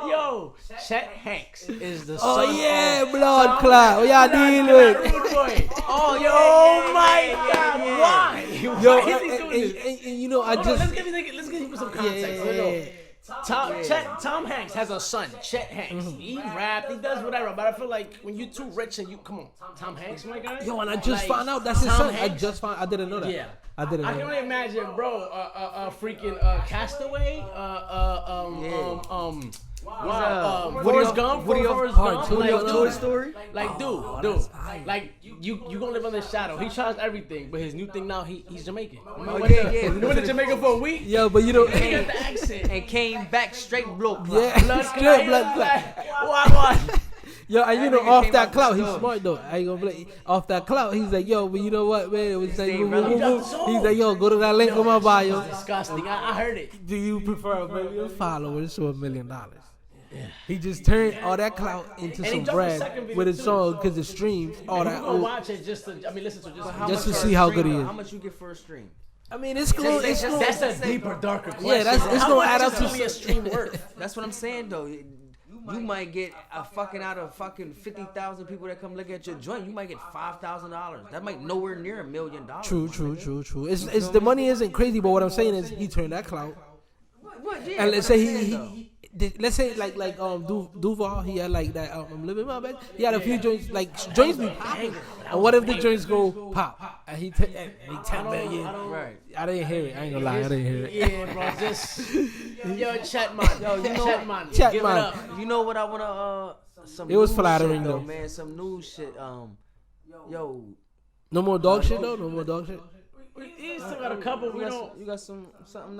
Yo, Chet Hanks is the son Oh yeah, of blood Tom clot. What y'all dealing with? Rude Boy. Oh Oh my God! Why? Yo, Why is he doing this? and you know, I Hold on, just let's give you some yeah, context. yeah, Hold yeah. on. Tom Hanks has a son, Chet Hanks. He rapped, he does whatever, but I feel like when you too rich and you come on, Tom Hanks, my guy. Yo, and I just Like, found out that's his Tom son. Hanks? I didn't know that. Yeah. I didn't I know can that. only imagine, bro. Freaking Castaway. Forrest Gump. Forrest Part two, Like, yo, dude, Toy Story? Like, dude, like you gonna live under his shadow. He tries everything, but his new thing now, he's Jamaican. yeah. He went to Jamaica for a week. Yo, but you know, He got the accent. And came back straight blow. yeah, Blood straight blood clot. What? Yo, and you know, nigga off came that out clout, the he's store. smart though. I ain't gonna play. Off that clout, he's like, yo, but you know what, man? It was like, Stay woo, woo, relevant. woo, woo. He's like, yo, go to that link on my bio. Disgusting. I heard it. Do you prefer a million followers to $1 million? He just turned all that clout into And he some dropped a bread second video with his too, song so- because the streams, all You that. gonna watch it just to, listen to just. Just to see how good he is. How much you get for a stream? I mean, it's cool. It's cool. That's a deeper, darker question. Yeah, that's- it's How gonna much add up is to really a stream worth. That's what I'm saying though. You might get a fucking out of fucking 50,000 people that come look at your joint. You might get $5,000. That might nowhere near $1 million. True. It's the money isn't crazy, but what I'm saying is he turned that clout. What? Yeah, And let's what say I'm saying, though. let's say like Duval, he had like that I'm living my best. He had a few joints like joints be popping. And what if the joints go pop and he 10 million? Right. I didn't hear it. I ain't gonna lie, I didn't hear it. Yeah, bro, just yo, Chatman. Yo, you know- Chatman. Chatman. Give it up. You know what I wanna some It was news flattering, shit, though. man. Some new shit. Yo, No more dog shit though. No more dog shit. We still got a couple. We don't. You got something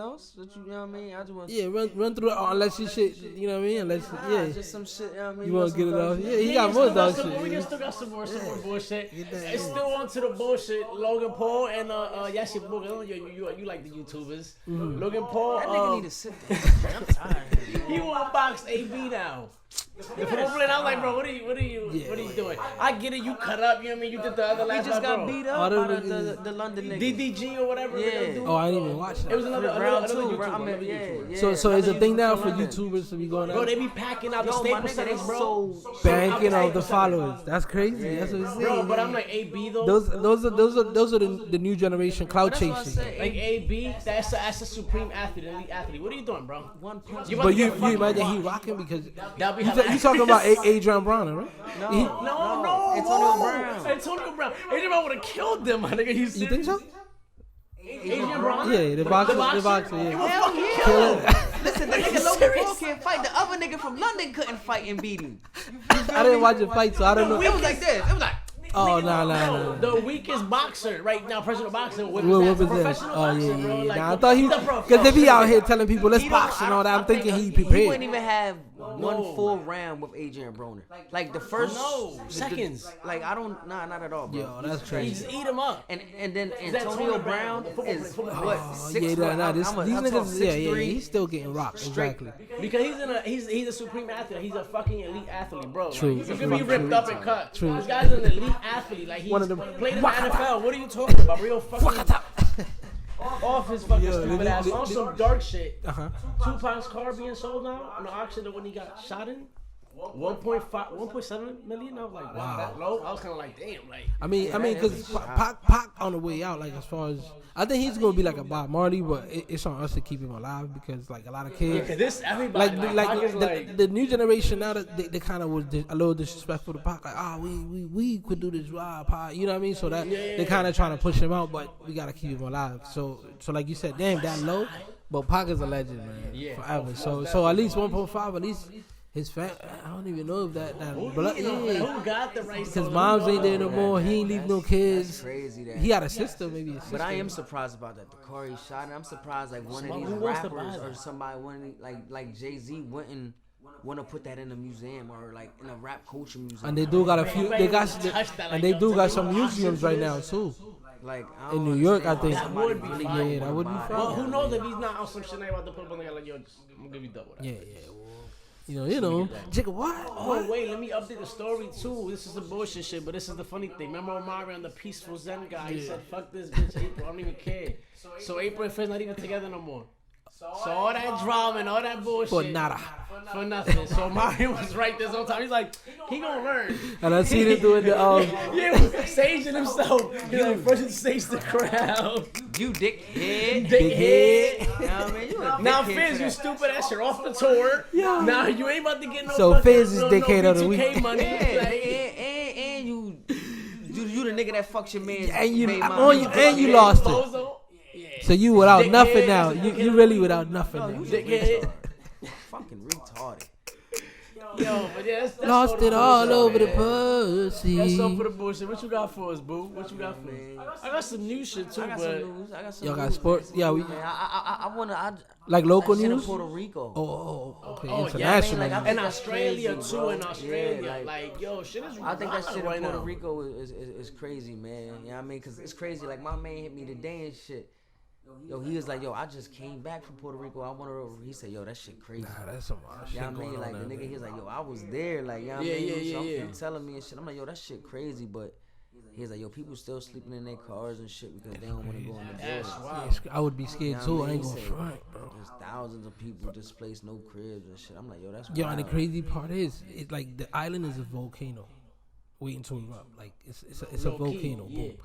else that you know what I mean? I just want Yeah, run through it unless you shit. You know what I mean? Unless just some shit. You know what I mean? you want to get it got off. some Yeah, he got you more still dog some- shit. We Yeah. still got some more bullshit. Get that It's in. still on to the bullshit. Logan Paul and Yashi Boga. You like the YouTubers. Logan Paul. That nigga need to sit down. I'm tired. of him. He will box AB now. The football I was like, bro, what are you doing? I get it, you cut up, you know what I mean? You did the other He last just night, got bro. beat All up them by niggas- the London nigga. DDG or whatever. Yeah. Dude. Oh, I didn't even watch It was that. another Round YouTuber. two, I'm another yeah, YouTuber. yeah. So it's a another thing now YouTuber for from London. YouTubers to be going Bro, out they be packing out the Yo, my Staples nigga, Centers, they bro. so banking off the Staples followers. That's crazy. That's what I'm saying. Bro, but I'm like AB though. Those are the new generation cloud That's what I chasing. say. Like AB, that's a supreme athlete, elite athlete. What are you doing, bro? One punch. You about But to you get fucking imagine he rocked. rocking because That'll be you hilarious. talking about Adrian Broner, right? No, He- No, Antonio Brown. Antonio Brown. Adrian Brown would have killed them, my nigga. You think so? Adrian Brown? Yeah, the boxer, yeah. It was Hell fucking yeah. kill him. Listen, the nigga Logan Paul can't fight. The other nigga from London couldn't fight and beat him. I didn't watch the fight, so I don't know. It was like this. It was like. Oh, no. The weakest boxer right now, professional boxer, What was that? professional Oh, boxer, yeah. bro. Like, Nah, I thought he, he's a because they be out here telling people, let's He box don't- and all that. I'm thinking he He prepared. wouldn't even have one full round with Adrian Broner. Like the first seconds. Like I don't, not at all, bro. Yo, that's He crazy. just eat him up. And then that Antonio Tony Brown Brown, is football what? Oh, 6 yeah, foot. these niggas, yeah, he's still getting rocked. Straight. Exactly. Because he's a supreme athlete. He's a fucking elite athlete, bro. True. Like, you can be ripped up and cut. True. This guy's an elite athlete. Like he's One of them- played in the NFL. What are you talking about? Real fucking off his fucking Yo, stupid ass. On some dark shit. Uh-huh. Tupac's car being sold now on the auction of when he got shot in. 1.7 million. I was like, wow, that low. I was kind of like, damn, like. I mean, because Pac on the way out, like as far as I think he's gonna be like a Bob Marley, but it's on us to keep him alive because like a lot of kids, This everybody Pac is the new generation now that they kind of was a little disrespectful to Pac, like we could do this Pac, you know what I mean? So that they kind of trying to push him out, but we gotta keep him alive. So like you said, damn that low, but Pac is a legend, man, forever. So at least 1.5, at least. His I don't even know if that blood. who got the right? His moms ain't there no more. He ain't leave no kids. Crazy that. He had a sister, maybe. But I am surprised about that. The car he shot, and I'm surprised like one of these Who wants to buy rappers that? or somebody like Jay-Z wouldn't want to put that in a museum or like in a rap culture museum. And they do got a few. They got and they do got some museums right now too. Like I In don't New York, I understand think. why somebody That would be really fire. Yeah, that would be buy it. fire. Well, who knows if he's not on some shit about the put on like, yo, I'm gonna give you double that. Yeah. Well, you know. Jigga, what? Oh wait, let me update the story too. This is the bullshit shit, but this is the funny thing. Remember Omari on the Peaceful Zen guy? He said, "Fuck this bitch, April. I don't even care." So April and Fizz not even together no more. So all that drama and all that bullshit For nada. for nothing. So Omari was right this whole time. He's like, he gonna learn. And I seen him doing the Yeah, saging himself. He's like, first you sage the crowd. You dickhead. Big head. You know what I mean? You a Now dickhead Fizz, for you that. stupid ass, you're off the tour. Yeah. Now you ain't about to get no. So fucking, Fizz is dickhead of the B2K week. money. Yeah, Like, and you the nigga that fucks your man. And you lost it. Bozo. Yeah. So you without Dickhead. nothing now. You really without nothing No, now. you Dickhead. fucking retarded. Yo, but yeah, that's Lost all the it all bullshit, over the man. pussy. That's all for the bullshit. What you got for us, boo? What you got for us? I got some new shit too, I got but some news. I got some Y'all got news, sports? man. Yeah, we Man, I wanna. like local Shit in news. Puerto Rico. Okay, oh international. yeah, like, I news. think and that's Australia crazy, too. bro. In Australia, Yeah, like yo, shit is. I think that wild shit right in Puerto now. Rico is crazy, man. You know what I mean? Because it's crazy. Like, my man hit me today and shit. Yo, he was like, yo, I just came back from Puerto Rico. I went over. He said, yo, that shit crazy. Nah, that's some wild shit You know what I going mean? on Like, the there. nigga, he was like, yo, I was there. Like, you know what Yeah, I mean? yeah, So yeah. he telling me and shit. I'm like, yo, that shit crazy. But he's like, yo, people still sleeping in their cars and shit because they don't want to go in the That's border. wild. I would be scared too. I ain't He gonna said, front, bro. There's thousands of people displaced, no cribs and shit. I'm like, yo, that's Yo, wild. and the crazy part is, it like the island is a volcano, waiting to erupt. Like it's a Low key, volcano. yeah. Boom.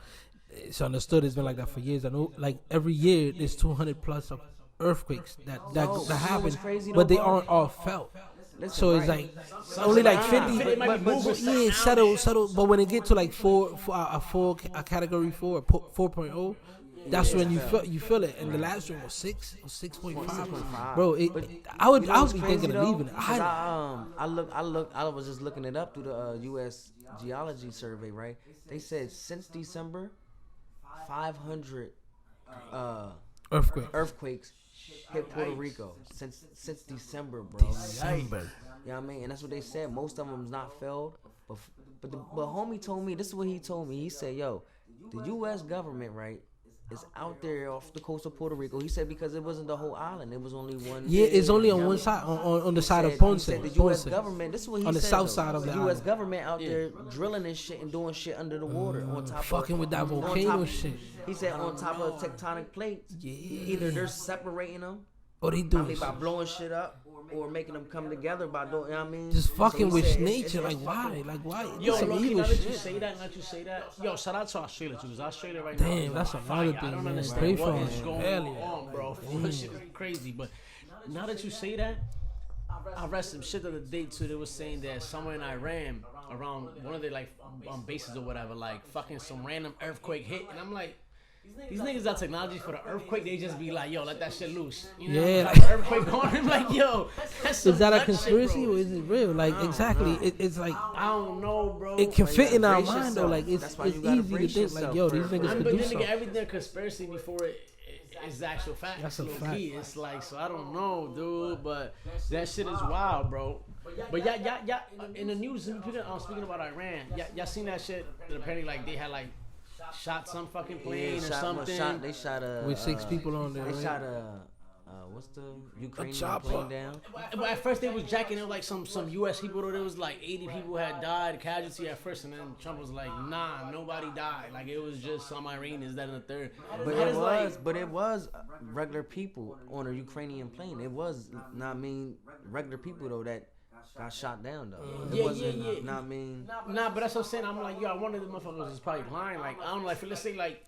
It's understood. It's been like that for years. I know. Like every year, there's 200 plus of earthquakes that You know happen, what's crazy but though, they bro? aren't all felt. Listen, So it's right. like only like 50. It might be moving Yeah, settle. But when it get to like a category 4, 4.0, that's when you feel it. And the last one was 6 or 6.5. 6.5. Bro, But I would you know what's be crazy, thinking of though? leaving it. 'Cause I was just looking it up through the U.S. Geology Survey, right? They said since December, 500 Earthquake. earthquakes hit Puerto Rico since December, bro. December. You know what I mean? And that's what they said. Most of them's not filled, but homie told me, this is what he told me. He said, yo, the U.S. government, right, is out there off the coast of Puerto Rico. He said because it wasn't the whole island. It was only one. Yeah, it's only on You know one what I side, on the side of He Ponce. said the U.S. Ponce. government. This is what he On the said, south though. side of the U.S. island. government out there drilling and shit and doing shit under the water on top fucking of with that on volcano top- shit. He said on top of tectonic plates. Yeah. Either they're separating them, What they I do? mean, by blowing shit up, or making them come together by doing. You know what I mean? Just So fucking he with said nature. it's Like why? Like why? Yo, This some Loki, evil now that you shit. say that, yo, shout out to Australia too, because Australia right Damn, now. that's is on another fire. thing, I don't man. understand Pray what for is him. going Hell yeah. on, bro. This shit is crazy. But now that you say that, I read some shit the other day too. They was saying that somewhere in Iran, around one of their like bases or whatever, like fucking some random earthquake hit, and I'm like, these niggas got technology for the earthquake. They just be like, yo, let that shit loose. You know, Yeah. like earthquake going. I'm like, yo, that's some Is that a nut conspiracy shit, bro. or is it real? Like exactly, it's like I don't know, bro. it can fit in our brace mind though. yourself. Like it's That's why it's you gotta easy to brace think like, yourself yo, for- these niggas I mean, could but do then something. nigga, everything conspiracy before it's actual fact. That's a low fact. key. It's like, so I don't know, dude, but that shit is wild, bro. But yeah, in the news, speaking about Iran, y'all seen that shit? That apparently, like, they had like shot some fucking plane or something. They shot With 6 people on there. They right? shot what's the Ukrainian chopper. plane down? Well, at first they was jacking it like some U.S. people. Though there was like 80 people had died, casualty at first, and then Trump was like, nah, nobody died. Like it was just some Iranians, that and the third. But it was regular people on a Ukrainian plane. It was not mean regular people though that got shot down though. It wasn't not mean. Nah, but that's what I'm saying. I'm like, yo, I wonder if the motherfuckers is probably lying. Like I don't know. Like let's say like.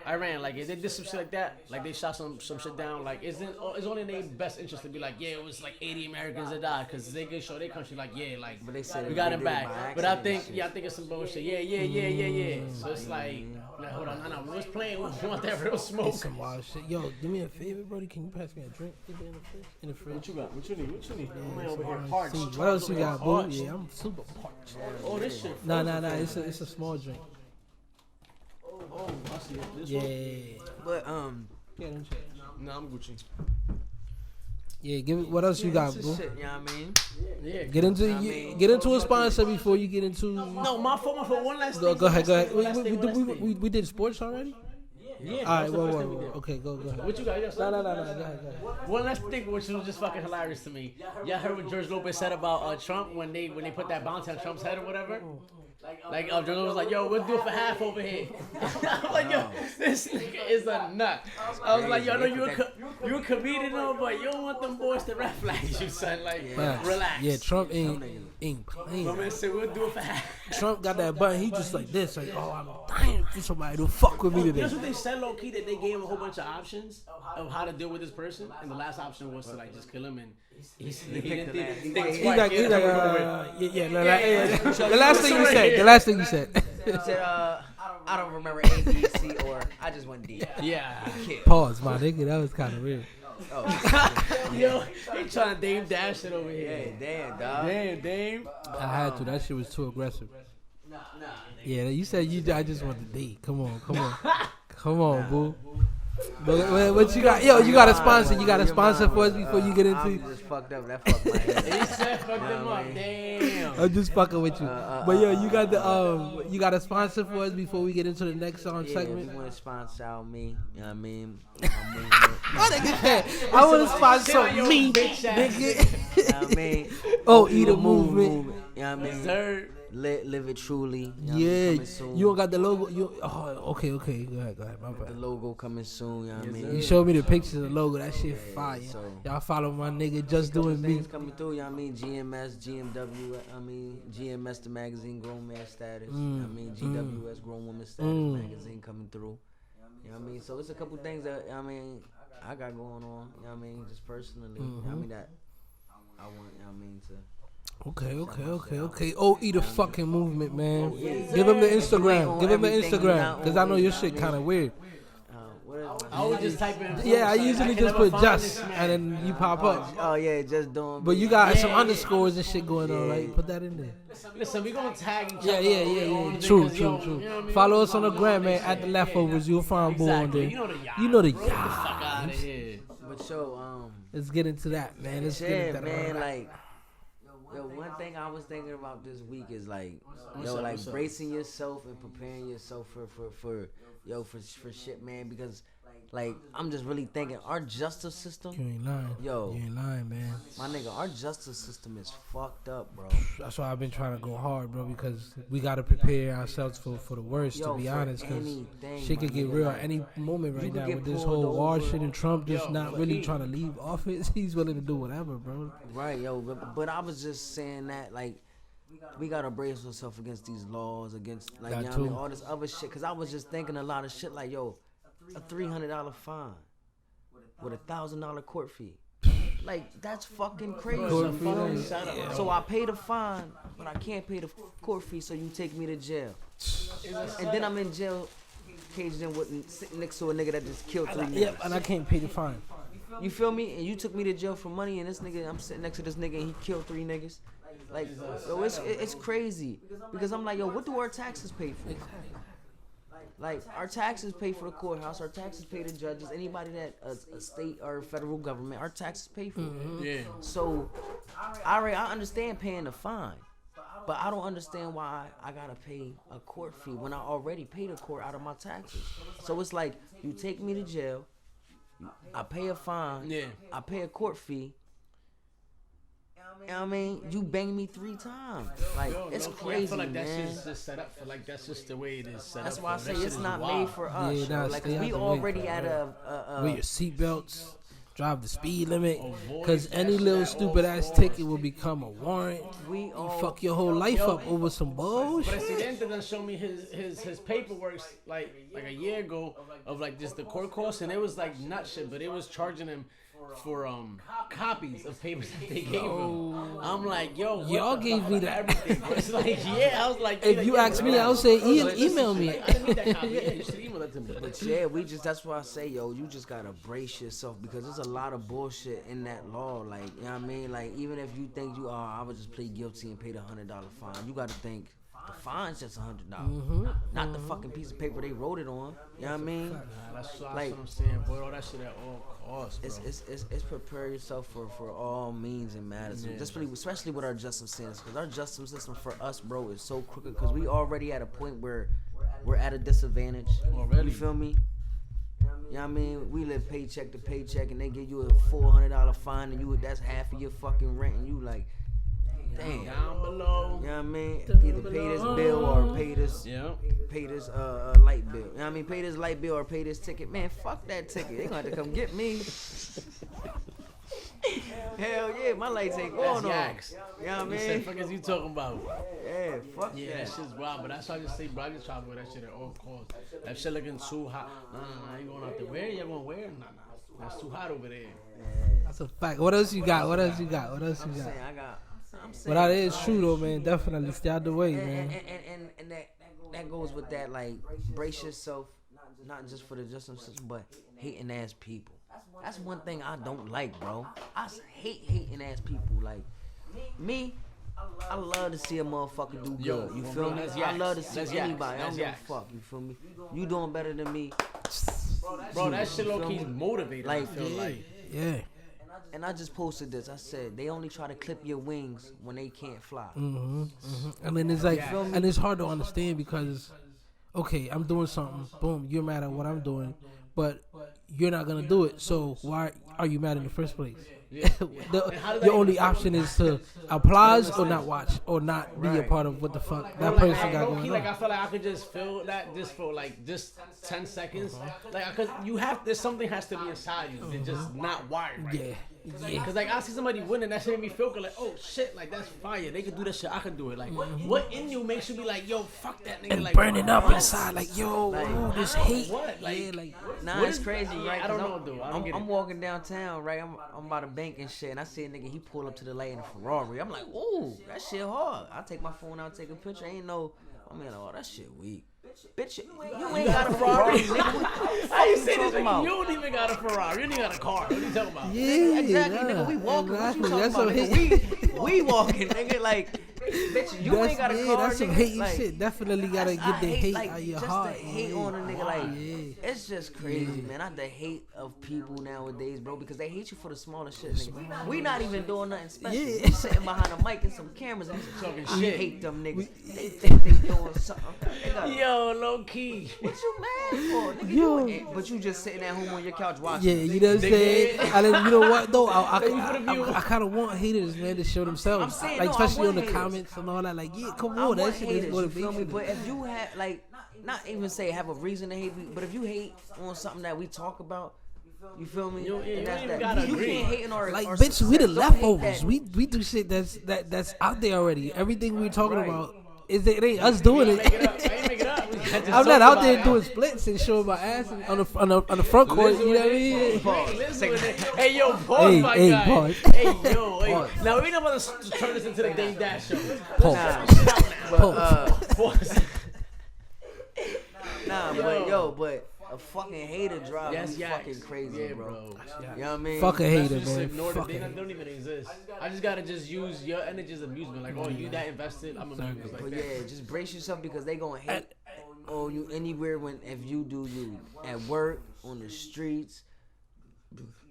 Iran, like if they did some shit like that, like they shot some shit down, like it's only in their best interest to be like, yeah, it was like 80 Americans that died, because they could show their country like, yeah, like But they said we got they him did it back. by But I accident think, I think it's some bullshit. Yeah. So it's like hold on, no, we was playing, we want that real smoke. It's some wild shit. Yo, do me a favor, Brody. Can you pass me a drink? Is it in the fridge? What you got? What you need? I'm over here Let's parched. see. What else you got, boo? Parched. Yeah, I'm super parched. Oh, this shit. Nah. It's a small drink. Oh, I see it. This Yeah. one? But Yeah, them shit. No, I'm Gucci. Yeah, give me what else you got, this boo? is shit, you know what I mean? Yeah. Get into a sponsor before you get into. No, my fault. One last Go thing. ahead. One last thing. We did sports already. Yeah. All right, that's the first thing we whoa. did. Okay, go ahead. What you got? No. Go ahead. One last thing, which was just fucking hilarious to me. Y'all heard what George Lopez said about Trump when they put that bounty on Trump's head or whatever? Like George Lopez was like, yo, we'll do it for half over here. I'm like, yo, this nigga is a nut. I was like, yo, I know you a comedian, though, but you don't want them boys to red flag you, son. Like, relax. Yeah, Trump ain't playing. My man said, we'll do it for half. Trump got that button. He just like this, like, oh, I'm dying for somebody to fuck with me today. That's what they said, low key, that they gave him a whole bunch of options of how to deal with this person, and the last option was to like just kill him, and he didn't think He's twice. like, Yeah, the last thing you said. He said, I don't remember A, B, C, or I just went D. Yeah. Pause, my nigga. That was kind of weird. Oh, Yo, he trying to Dame Dash it over here. hey, damn, dog. Dame. I had to. That shit was too aggressive. Yeah, you said I just want to date. Come on, boo. But what you got? Yo, you got a sponsor. You got a sponsor for us before you get into. I'm just fucked up. That fucked my head. He said fuck them up. Damn. I'm just fucking with you. But yo, you got the you got a sponsor for us before we get into the next Yeah, segment. if you want to sponsor out me, you know what I mean? I want to sponsor me, nigga. You know what I mean? Oh, eat a movement. You know what I mean? Sir. Live it truly. You know what I Yeah, mean? Coming soon. you don't got the logo. Okay. Go ahead. My The bad. logo coming soon. You know what I mean? You showed me the pictures of the logo. That shit fire. so- Y'all follow my nigga just doing me. Things coming through. You know what I mean? GMS, GMW. I mean GMS, the magazine, grown man status. You know what I mean? GWS, grown woman status magazine coming through. You know what I mean? So it's a couple things that I mean I got going on. You know what I mean? Just personally. You know what I mean that I want. You know what I mean to. Okay. Oh, eat a fucking movement, man. Give him the Instagram. Because I know your shit kind of weird. I would just type in. Yeah, I usually just put just, and then you pop up. Oh yeah, just doing. But you got some underscores and shit going on, right? Put that in there. Listen, we gonna tag each other. Yeah. True. Follow us on the gram, man. At the leftovers, you'll find Boo on there. You know the Fuck out of here. But so Let's get into that, man. Let's get into that. man, like. Yo, one thing I was thinking about this week is like, what's up? bracing yourself and preparing yourself for shit, man. Because, like, I'm just really thinking our justice system. You ain't lying. Yo. You ain't lying, man. My nigga, our justice system is fucked up, bro. That's why I've been trying to go hard, bro, because we got to prepare ourselves for the worst, Yo, to be for honest, because anything, shit could my get nigga, real like, at any moment right could now get with this pulled whole war over. shit and Trump just Yo, not really trying to leave office. He's willing to do whatever, bro. Right, yo. But I was just saying that, like, we gotta brace ourselves against these laws, against, like, That you know what I mean, too. all this other shit. Because I was just thinking a lot of shit like, yo, a $300 fine with $1,000 court fee. Like, that's fucking crazy. Court fee, bro. yeah. So I pay the fine, but I can't pay the court fee, so you take me to jail. And then I'm in jail. caged in with sitting next to a nigga that just killed 3 niggas. Yep, and I can't pay the fine. You feel me? And you took me to jail for money, and this nigga, I'm sitting next to this nigga, and he killed 3 niggas. Like, yo, it's crazy because I'm like, yo, what do our taxes pay for? Like, our taxes pay for the courthouse, our taxes pay the judges, anybody that a state or federal government, our taxes pay for. Yeah. So, I understand paying the fine, but I don't understand why I gotta pay a court fee when I already paid a court out of my taxes. So it's like you take me to jail, I pay a fine, I pay a court fee. You know what I mean? You bang me 3 times. Like, it's crazy, I feel like man. that's just set up for, like, that's just the way it is set That's up. why I say it's not made for us. Yeah, Bro. Like, 'cause we already at wear your seatbelts, drive the speed limit, because any little stupid ass ticket will become a warrant. You fuck your whole life up over some bullshit. But Presidente done show me his paperwork like a year ago of like just the court costs, and it was like nut shit, but it was charging him for copies of papers that they gave him. I'm like, yo, y'all gave me that. Everything. But it's like, yeah, I was like, If you ask me, I'll say email me. I didn't need that copy. Yeah, you should email that to me. But yeah, that's why I say, yo, you just gotta brace yourself because there's a lot of bullshit in that law. Like, you know what I mean? Like, even if you think I would just plead guilty and pay the $100 fine, you gotta think the fine's just $100, not the fucking piece of paper they wrote it on. You know what I mean? That's like, what I'm saying. Boy, all that shit at all costs, bro. It's prepare yourself for all means and matters, especially with our justice system, because our justice system for us, bro, is so crooked. Because we already at a point where we're at a disadvantage. Already. You feel me? You know what I mean? We live paycheck to paycheck, and they give you a $400 fine, and that's half of your fucking rent, and you like, damn. Down below. You know what I mean? Either pay this bill or pay this light bill. You know what I mean? Pay this light bill or pay this ticket. Man, fuck that ticket. They gonna have to come get me. Hell yeah, my lights ain't going on. Yaks. You know what I mean? What the fuck is you talking about? Yeah, fuck yeah, that shit's wild, but that's why I just say, bro, I just try to wear that shit at all costs. That shit looking too hot. Nah, you going out there wear? You gonna wear? Nah. That's too hot over there. Yeah. That's a fact. What else you got? What else you got? I'm saying, but that is true though, man. Definitely stay out the way, man. And that goes with that, like, brace yourself, not just for the justice system, but hating ass people. That's one thing I don't like, bro. I hate hating ass people. Like me, I love to see a motherfucker do good. You feel me? I love to see anybody. I don't give a fuck. You feel me? You doing better than me, bro. That shit low key's motivated. Like, yeah. And I just posted this. I said they only try to clip your wings when they can't fly. I mean, it's like, and it's hard to understand because, okay, I'm doing something. Boom, you're mad at what I'm doing, but you're not gonna do it. So why are you mad in the first place? Yeah. Your only option is to applaud or not watch or not be a part of what the fuck that person got going on. Like, I feel like I could just feel that just for like just 10 seconds. Like, cause there's something has to be inside you that's just not wired right. Yeah. Yeah. Cause like I see somebody winning, that shit made me feel good. Like, oh shit, like that's fire. They could do that shit. I could do it. Like, what in you makes you be like, yo, fuck that nigga, and like burning up inside, like, yo, this hate. What? Like, yeah, like, nah, it's crazy, right? I don't know, dude. I'm walking downtown, right? I'm by the bank and shit, and I see a nigga. He pull up to the light in a Ferrari. I'm like, ooh, that shit hard. I take my phone out, take a picture. Ain't no, I mean, oh, that shit weak. Bitch, you ain't got a Ferrari, nigga. How you say this? You don't even got a Ferrari. You ain't even got a car. What are you talking about? Yeah, exactly, nigga. We walking. Exactly. What you talking about, nigga? We walking, nigga. Like, bitch, you ain't got a car, that's nigga. some hate like, shit. Definitely gotta get the hate out of your heart. Just the hate on a nigga, like, it's just crazy, man. The hate of people nowadays, bro, because they hate you for the smallest shit, nigga. We not even doing nothing special. Yeah. We sitting behind a mic and some cameras and talking I shit. hate them niggas. They think they doing something. Yo, low key. What you mad for, nigga? But you just sitting at home on your couch watching. Yeah, you know what I'm saying? And then, you know what though? I kind of want haters, man, to show themselves, like, especially on the comments and all that. Like, yeah, come on, that shit is motivation. But if you have, like, not even say have a reason to hate me, but if you hate on something that we talk about, you feel me? You can't hate in our, like, our bitch, we the leftovers. that. We do shit that's out there already. Everything we're talking about it ain't us doing it. I ain't make it up. I'm not out there doing splits and showing my ass on the front court. You know what I mean? Hey, yo, pause, my guy. Pause. Hey, yo, hey. Now we not about to turn this into the Dame Dash show. Pause. Pause. but a fucking hater drives me fucking crazy, bro. You know what I mean? Fuck a hater, Just man. ignore Fuck they a hater. don't even exist. I just gotta just use your energy as amusement. Like, oh, you that invested, I'm amused. Like But that. yeah, just brace yourself because they gonna hate on you anywhere if you do you at work, on the streets.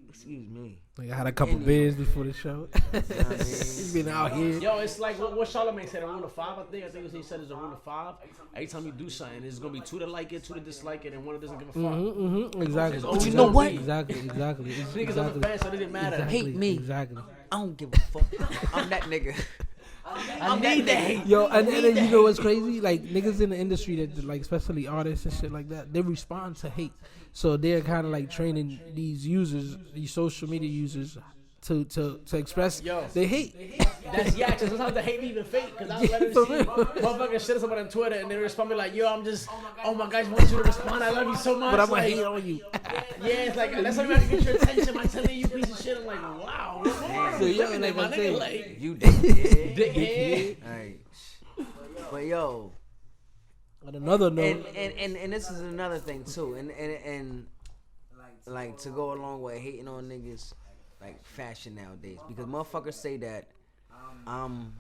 Excuse me. Like I had a couple beers before the show. He's been out here. Yo, it's like what Charlamagne said, a rule of 5. I think he said it's a rule of 5. Every time you do something, there's gonna be 2 that like it, 2 that dislike it, and 1 that doesn't give a fuck. Exactly. always You know gonna what? be. Exactly. Niggas on the fence, so it didn't matter. Exactly. Hate me. Exactly. I don't give a fuck. I'm that nigga. I need that hate. Yo, and then you know what's crazy? Like niggas in the industry that like, especially artists and shit like that, they respond to hate. So they're kind of like training these users, these social media users, to express they hate. That's cause sometimes the hate be even fake. Cause I was letting see motherfucking shit somebody on Twitter and they respond me like, yo, I'm just, oh my gosh, I want you to respond. I love you so much. But I'm gonna like, hate on you. Yeah, it's like that's how you have to get your attention by telling you piece of shit. I'm like, wow, what more? So, yo, Looking like at my I'm nigga saying, like You did. dickhead. Alright. But yo, On another note, and this is another thing too, and like to go along with hating on niggas, like fashion nowadays, because motherfuckers say that I'm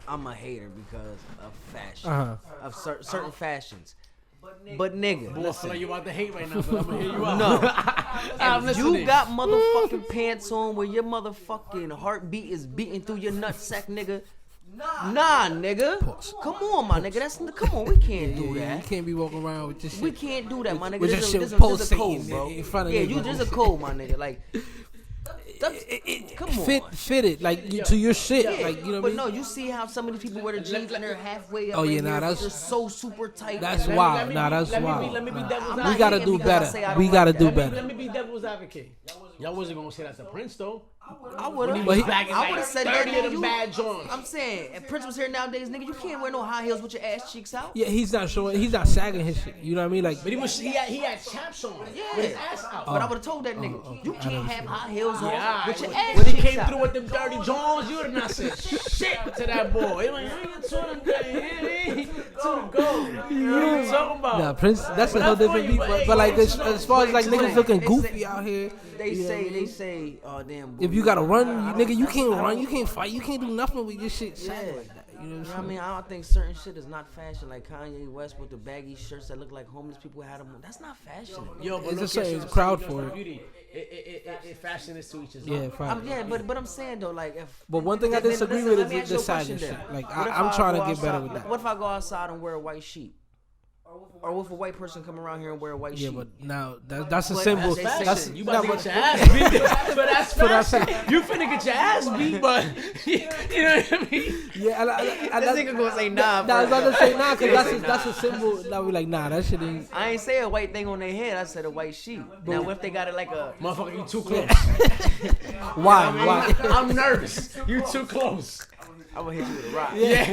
a hater because of fashion, of certain fashions. But nigga, I feel like you about to hate right now, but I'm gonna hear you out. no, I'm if listening. you got motherfucking pants on where your motherfucking heartbeat is beating through your nutsack, nigga. Nah, nigga. Come on, my nigga. Come on, we can't do you that. can't be walking around with this We shit. can't do that, my nigga. With your There's shit a pulsating code, bro. in front of Yeah, you. there's a code, my nigga. Like, come on. Fit it like to your shit, Yeah, like you know what I but mean. no, you see how some of these people wear the jeans and they're halfway up. Oh, yeah, in nah, here, that's- they're so super tight. That's man. wild. Nah, that's wild. Let me be devil's I'm We not advocate. gotta hating do because I better. say I don't We like gotta that. do Let better. me be devil's advocate. Y'all wasn't gonna say that to Prince though. I would have. But he- I would have said that. 30 of them You- bad joints. I'm saying, if Prince was here nowadays, nigga, you can't wear no high heels with your ass cheeks out. Yeah, he's not showing. He's not sagging his shit. You know what I mean? Like, But he had chaps on with his ass out. But I would have told that nigga, you can't have high heels on Yeah, with your ass when he cheeks came out. through with them dirty Jones, you would have not said shit to that boy. He like, I ain't to them to the goal. You know what I'm talking about? nah, Prince. That's a whole different beat. But like, as far as like niggas looking goofy out here, They say, oh damn. Boy, if you gotta run, nigga, you can't run. You can't fight. You can't do nothing with your shit sagging like that. You know what I'm I saying? mean, I don't think certain shit is not fashion. Like Kanye West with the baggy shirts that look like homeless people had them on. That's not fashion. Yo, but It's look a certain at crowd you for know, it. beauty. It fashion is to each his Yeah, own. fine. But I'm saying though, like if. But one thing I then disagree listen, let with me is ask the you a question sagging shit. then. Like, What if I'm I trying to go get better outside- with that. What if I go outside and wear a white sheet? Or what if a white person come around here and wear a white Yeah, sheet? but now that's a But symbol. that's fashion. That's You about to nah, get your ass beat, but that's what I'm fashion. You finna get your ass beat, but you know what I mean? yeah, and This nigga gonna say nah. Nah, I was about to say nah, He cause gonna say that's a symbol that we like. Nah, that shit ain't. I ain't say a white thing on their head. I said a white sheet. Now, what if they got it like a? Motherfucker, you too close. Why? I'm nervous. You too close. I'm gonna hit you with a rock. Yeah.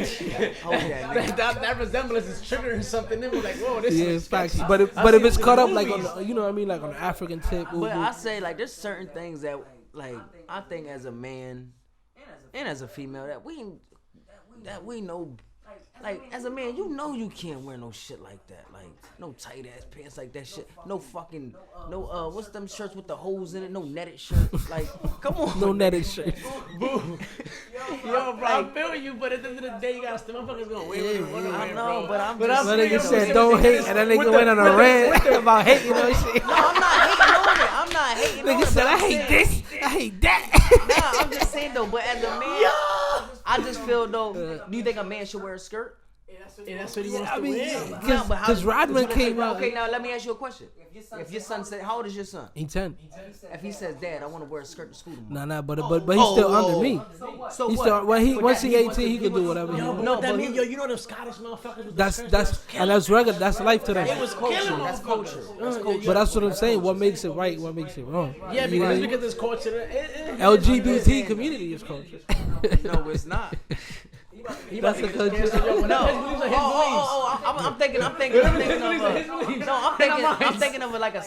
Hold that, nigga. that resemblance is triggering something in me. Like, whoa, this Yeah, is it's facts. sketchy. But if I see it's it cut with up like movies. on the, you know what I mean, like on the African tip. But I say like there's certain things that like I think as a man and as a female that we know. Like, as a man, you know you can't wear no shit like that. Like, no tight ass pants like that shit. No fucking, what's them shirts with the holes in it? No netted shirt. Like, come on. no netted shit. Boo. Yo, bro, I feel you, but at the end of the day, you gotta still motherfuckers gonna wear what they wanna I wear, know, bro. but I'm But just I'm That saying, nigga said yo, don't hate, and that nigga went on a rant about hating on shit. No, I'm not hating on it. I'm not hating on it. Nigga said but I I'm hate saying- this, I hate that. Nah, I'm just saying though, but as a man, I just feel though, do you think a man should wear a skirt? And that's what he wants I to mean, wear. No, but how- because Rodman came out. Okay, now let me ask you a question. If your son said, how old is your son? He 10. If he says, Dad, I want to wear a skirt to school tomorrow. Nah, but he's still under me. So He's what? still But once that- he 18, he could do whatever he Yo, wants. but what that but mean? he- Yo, you know them Scottish motherfuckers with That's the regular. That's life to them. It was culture. That's culture. That's culture. But that's what I'm saying. What makes it right? What makes it wrong? Yeah, You know what I because mean? it's culture. LGBT community is culture. No, it's not. That's a culture. No. I'm thinking of. No, I'm thinking of it like a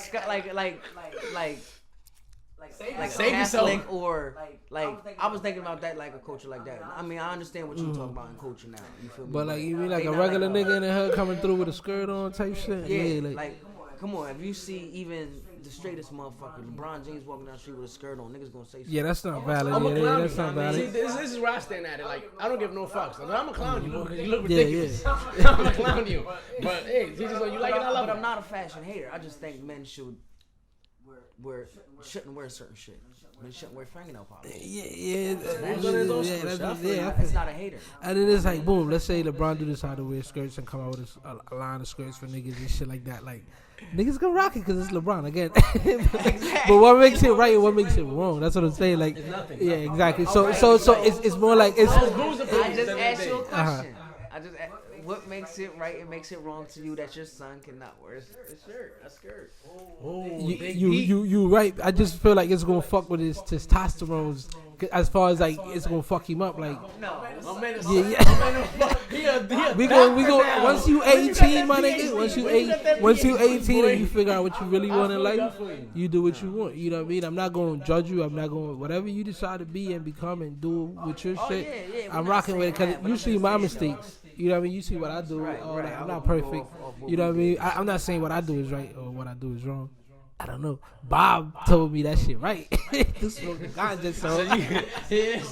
Save Catholic yourself. or like I was thinking about that like a culture like that. I mean, I understand what you're talking about in culture now. You feel me? But like you mean like they a not regular like nigga in the hood coming through with a skirt on type shit? Yeah, like come on. If you see even the straightest motherfucker, LeBron James walking down the street with a skirt on, niggas gonna say something. Yeah, that's not valid. I'm a clown. That's not See, valid. this is where I stand at it. Like, I don't give no fucks. Like, I'm a clown you, because you look Yeah, ridiculous. yeah. I'm a clown you. But hey, Jesus, you like it, I love But it. I'm not a fashion hater. I just think men shouldn't wear certain shit. Men shouldn't wear fingernail polish. Yeah, It's not a hater. And it is like, boom, let's say LeBron do decide to wear skirts and come out with a line of skirts for niggas and shit like that. Like, niggas gonna rock it because it's LeBron again. But what makes it right and what makes it wrong? That's what I'm saying. Like, It's nothing. yeah, exactly. So it's more like it's. I just asked you a question. What makes it right and makes it wrong to you that your son cannot wear a shirt, a skirt? You right. I just feel like it's gonna fuck with his testosterone. As far as like it's gonna fuck him up. Like No. My man is we go. Once you 18, my nigga. Once you 18 and you figure out what you really want in life, you do what you want. You know what I mean? I'm not gonna judge you. I'm not gonna whatever you decide to be and become and do with your shit. Yeah, I'm rocking with it because you see my mistakes. You know what I mean? You see what I do. All that. I'm not perfect. You know what I mean? I'm not saying what I do is right or what I do is wrong. I don't know. Bob told me that shit right. This smoking ganja, so yeah,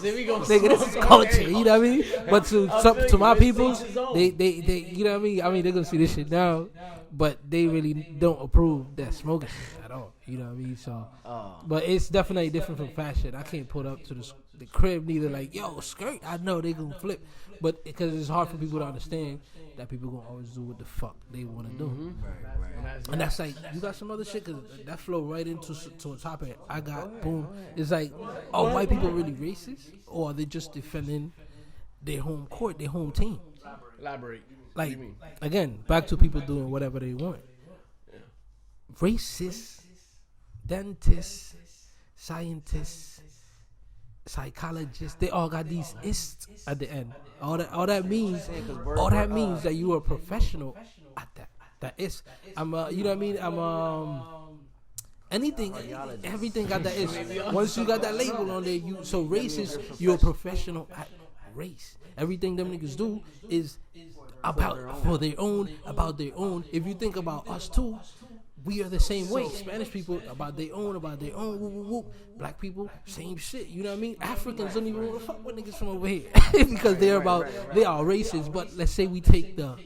we gonna nigga, this is culture. You know what I mean? But to my people, they you know what I mean? I mean, they're gonna see this shit now, but they really don't approve that smoking shit at all. You know what I mean? So, but it's definitely different from fashion. I can't pull up to the crib neither. Like, yo, skirt. I know they gonna flip, but because it's hard for people to understand that people gonna always do what the fuck they want to do. Right. And that's like, you got some other shit, cause that flow right into a topic I got, boom. It's like, are white people really racist? Or are they just defending their home court, their home team? Elaborate. Like, again, back to people doing whatever they want. Racists, dentists, scientists, psychologists, they all got these ists at the end. All that means that you are a professional at that. That is, you know what I mean? Everything got that is. Once you got that label on there, so racist, you're a professional at race. Everything them niggas do is about their own. If you think about us too, we are the same way. Spanish people about their own. Whoop, whoop, whoop. Black people, same shit. You know what I mean? Africans don't even want to fuck with niggas from over here because they are racist. But let's say we take the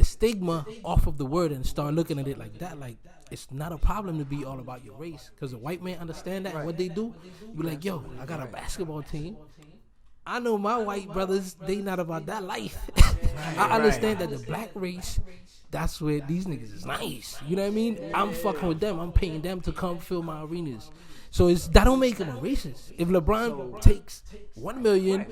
stigma off of the word and start looking at it like that. Like, it's not a problem to be all about your race because the white man understand that. And what they do, be like, yo, I got a basketball team. I know my white brothers, they not about that life. I understand that the black race, that's where these niggas is nice. You know what I mean? I'm fucking with them. I'm paying them to come fill my arenas. So that don't make him a racist. If LeBron takes $1 million,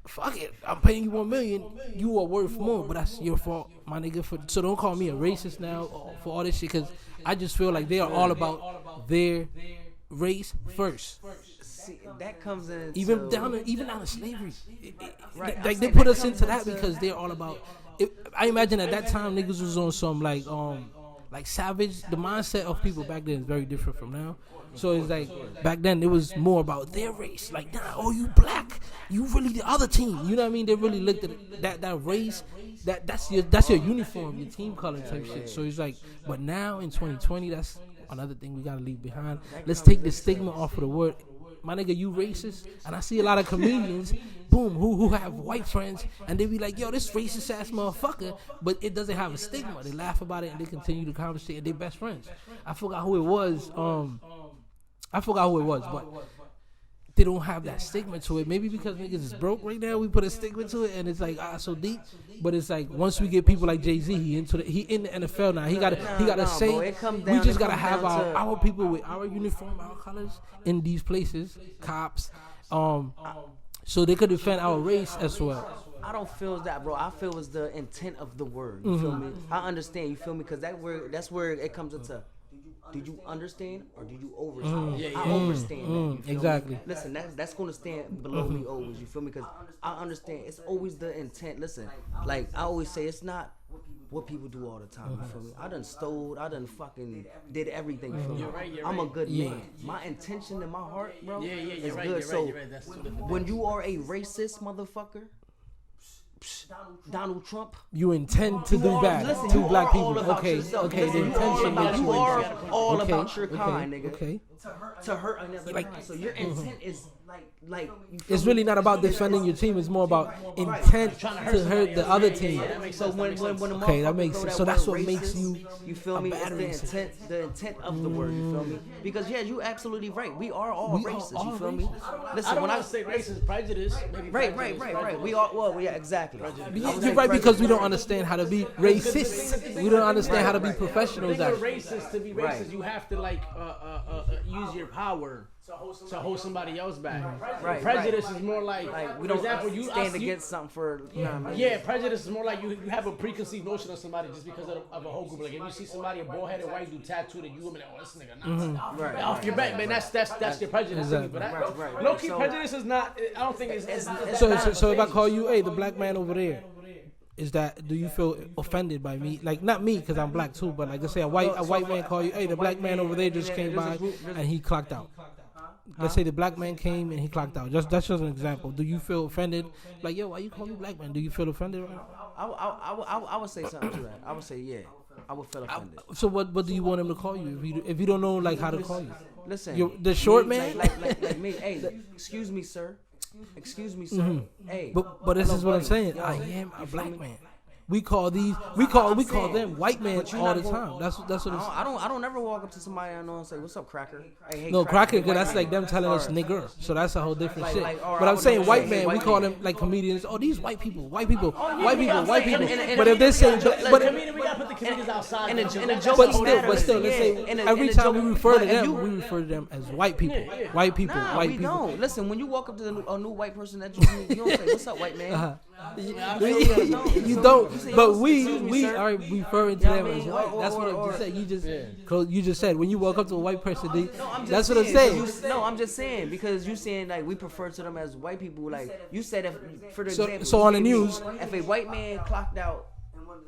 fuck it, I'm paying you $1 million. You are worth more, but that's your fault, my nigga. So don't call me a racist now for all this shit, because I just feel like they are all about their race first. See, that comes in even down to slavery. Like they put us into that because they're all about. I imagine at that time niggas was on some like savage. The mindset of people back then is very different from now. So it's like back then it was more about their race. Like, nah, oh, you black, you really the other team. You know what I mean? They really looked at that race. That's your uniform, your team color type shit. So it's like, but now in 2020, that's another thing we gotta leave behind. Let's take the stigma off of the word. My nigga, you racist? And I see a lot of comedians, boom, who have white friends, and they be like, yo, this racist ass motherfucker, but it doesn't have a stigma. They laugh about it and they continue to conversate, and they best friends. I forgot who it was, but they don't have that stigma to it. Maybe because niggas is broke right now, we put a stigma to it, and it's like so deep. But it's like once we get people like Jay-Z, he in the NFL now. He gotta say, we just gotta have our people with our uniform, our colors in these places, cops, so they could defend our race as well. I don't feel that, bro. I feel it's the intent of the word. You feel me? I understand. You feel me? Because that's where it comes into. Did you understand or did you overstand? I overstand that. Exactly. Me? Listen, that's going to stand below me always. You feel me? Because I understand. It's always the intent. Listen, like I always say, it's not what people do all the time. You feel me? I done stole. I done fucking did everything. You feel me? You're right. I'm a good man. My intention in my heart, bro, is good. So That's two different when things. you are a racist motherfucker, Donald Trump, You intend to do bad to black people. Okay. The intention makes you are all okay, about your kind, nigga. Okay. To hurt another kind. So your intent is like you feel It's me? really not about defending your team. It's more about intent to hurt the other team. So when Okay, that makes sense. So that's what makes you you feel me? bad It's the intent of the word. You feel me? Because yeah, you absolutely right. We are all We are racist. all You feel me? I Listen, don't when want to say racist, prejudice. Maybe right. We are yeah, exactly. You're right because we don't understand how to be racist. We don't understand how to be professionals. You're Actually. racist to be racist. Right. You have to like use your power to hold somebody else back. Right, Prejudice is more like We for don't example, stand against something for. You know what I mean? Yeah, prejudice is more like you have a preconceived notion of somebody just because of a whole group. Like if you see somebody a bald-headed white dude tattooed, and you gonna be like, oh, this nigga nuts. Right. Off your back, man. That's your prejudice. Exactly. But that, Right. low-key So- prejudice is not. I don't think it's So if I call you, hey, the black man over there, do you feel offended by me? Like not me because I'm black too, but like let's say a white man call you, hey, the black man over there just came by and he clocked out. Let's say the black man came and he clocked out. That's just an example. Do you feel offended? Like, yo, why you call me black man? Do you feel offended right now? I would say something to that. I would say yeah. I would feel offended. So what do you want him to call you if you don't know like how to call you? Listen, The short man? like me. Hey, excuse me, sir. Hey, But this hello, is what I'm buddy. saying. Yo, I am a you feel black me? man. We call them white men But you're all not the gonna- time. That's what it's. I don't ever walk up to somebody I know and say, "What's up, cracker?" Hey, No, cracker, hey, that's white like them man. telling us Or- nigger. So that's a whole different Like- shit. like, or But I I'm would saying never white say man, we white call man. them like comedians. Oh, these white people. But and if they're saying, the but comedian, we gotta put the comedians outside. and the That's joke the but is whole still, matter. but still, let's say Yeah, and every the time joke- we refer to but if them, you- we refer to them as white people. Yeah. White people, Nah, white we people. don't. Listen, when you walk up to a new white person that you meet, you don't say, "What's up, white man?" Uh-huh. You don't, you say, but "Excuse me, we sir." are referring to You know them what I as mean? white. That's what I Or- just said. You just said when you walk up to a white person, I'm that's just what I'm saying, saying. No, I'm just saying because you saying like we prefer to them as white people. Like you said, if for the So- example, so you on the gave me- news- if a white man clocked out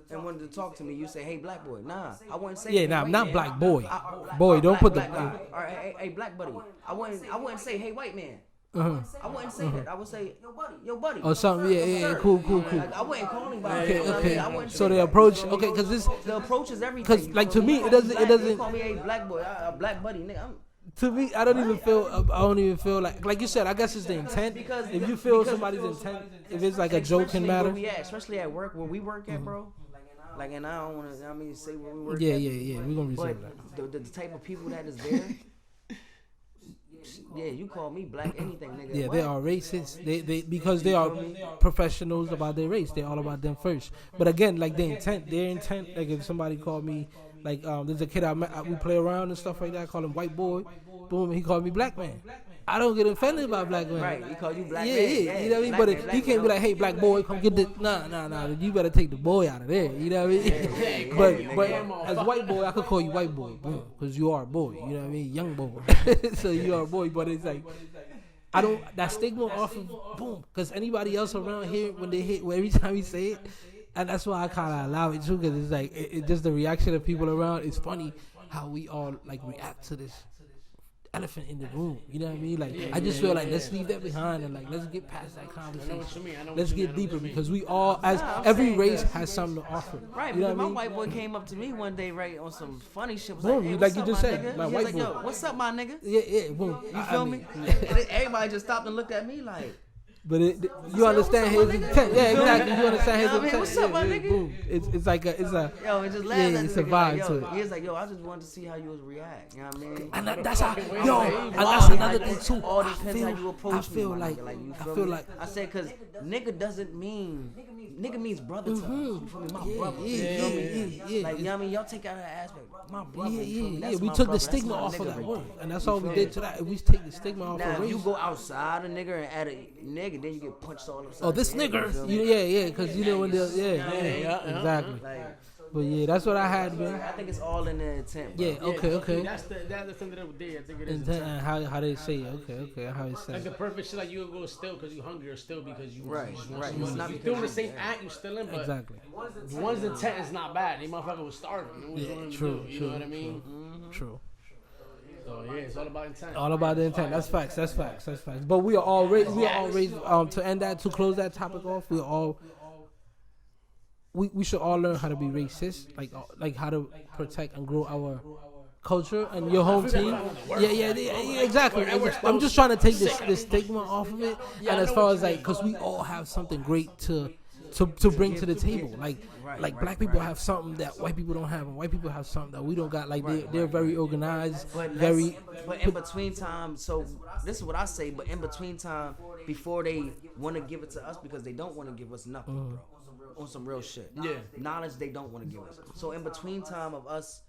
and wanted to talk to me, you say, "Hey, black boy." Nah, I wouldn't say. Yeah, "Hey, nah, white not man." black boy. I- Boy, don't black- put the. black guy. Or hey, black buddy. I wouldn't say, "Hey, white man." Uh-huh. I wouldn't say that. I would say, "Yo, buddy." Or something. Yeah, Sir. cool. Like, I wouldn't call anybody. Okay. I wouldn't So say the that. approach, okay, because this, The approach is everything. because you like feel to me, it doesn't. You call me a black boy, a black buddy, nigga. To me, I don't even feel like you said. I guess it's the intent. Because If you feel somebody's intent, if it's like a joke can especially matter. where we at, especially at work, where we work at, bro. Like, and I don't want to. I mean, say where we work. Yeah. at, We're gonna But reserve that. the type of people that is there. Yeah, you call me black anything, nigga. Yeah, What? they are racist. They because they are professionals about their race. They're all about them first. But again, like their intent. Like if somebody called me, like there's a kid we play around and stuff like that. I call him white boy. Boom, he called me black man. I don't get offended by black man. Right, he called you black Yeah, man. you know what I mean. Black But man, he black can't man. be like, hey, black boy, come get the. Nah. You better take the boy out of there. You know what I mean? But as white boy, I could call you white boy, because you are a boy. You know what I mean? Young boy. So you are a boy. But it's like, I don't. That stigma off of boom. Because anybody else around here, when they hit, every time you say it, and that's why I kind of allow it too. Because it's like, it just the reaction of people around. It's funny how we all like react to this elephant in the room. You know what I mean? Like, I just feel like let's leave that behind and like let's get past that conversation. Let's get deeper because we all, as every race, has something to offer. Right, you know because what I my mean? white boy came up to me one day, right, on some funny shit. Was Boom, like, hey, like what's you up, just my said, nigga? my He was white like, boy. yo, what's up, my nigga? Yeah, boom. You feel me? mean, And everybody just stopped and looked at me like, But you understand what's up, his my nigga? intent. Yeah, You feel me? exactly. You understand his You know what I mean? intent. What's up, my Yeah, nigga? boom. It's like it's a. yo, and just laughed Yeah, at it's the a nigga, vibe like, to yo. it. He was like, yo, I just wanted to see how you would react. You know what I mean? And that's how, Fucking yo, way, and man. that's another thing too. All I depends how you approach I feel me, my like, nigga. You I feel feel me? like, I said, cause nigga doesn't mean, nigga means brother to us. You feel me? My brother. yeah, You feel me? yeah. Like, you know what I mean? Y'all take out that aspect. My brother. Yeah, you feel me? That's We my took brother. the That's stigma my off of nigga that right word, there. and that's all we feel did me? to that. If we take the stigma off Now, of if race. you go outside a nigga and add a nigga, then you get punched all upside. Oh, this the head, you feel nigger. me? Yeah, because you know when they're, yeah, exactly. Like, But yeah, that's what I had, man. I think it's all in the intent. Bro. Yeah, okay. That's the thing that it did. I think it is. Intent and how they say it. Okay, how they say Like the it. perfect shit, like you go still because you hungry or still because you Right, just want right. some It's money. not You're because doing the you- same act, you still in, but Exactly. the one's intent is not bad. The motherfucker was starving. It was Yeah, doing true, do, you true, know what I mean? True. So yeah, it's all about intent. All about the intent. That's facts. But we are all raised. To end that, to close that topic off, we should all learn how to be racist, like how to protect and grow our culture and your home team. Yeah, exactly. I'm just trying to take this stigma off of it. And as far as like, because we all have something great to bring to the table. Like black people have something that white people don't have, and white people have something that we don't got. Like they're very organized, But in between time, so this is what I say. But in between time, before they want to give it to us because they don't want to give us nothing, bro, on some real shit. Yeah. Knowledge they don't want to give us. So in between time of us,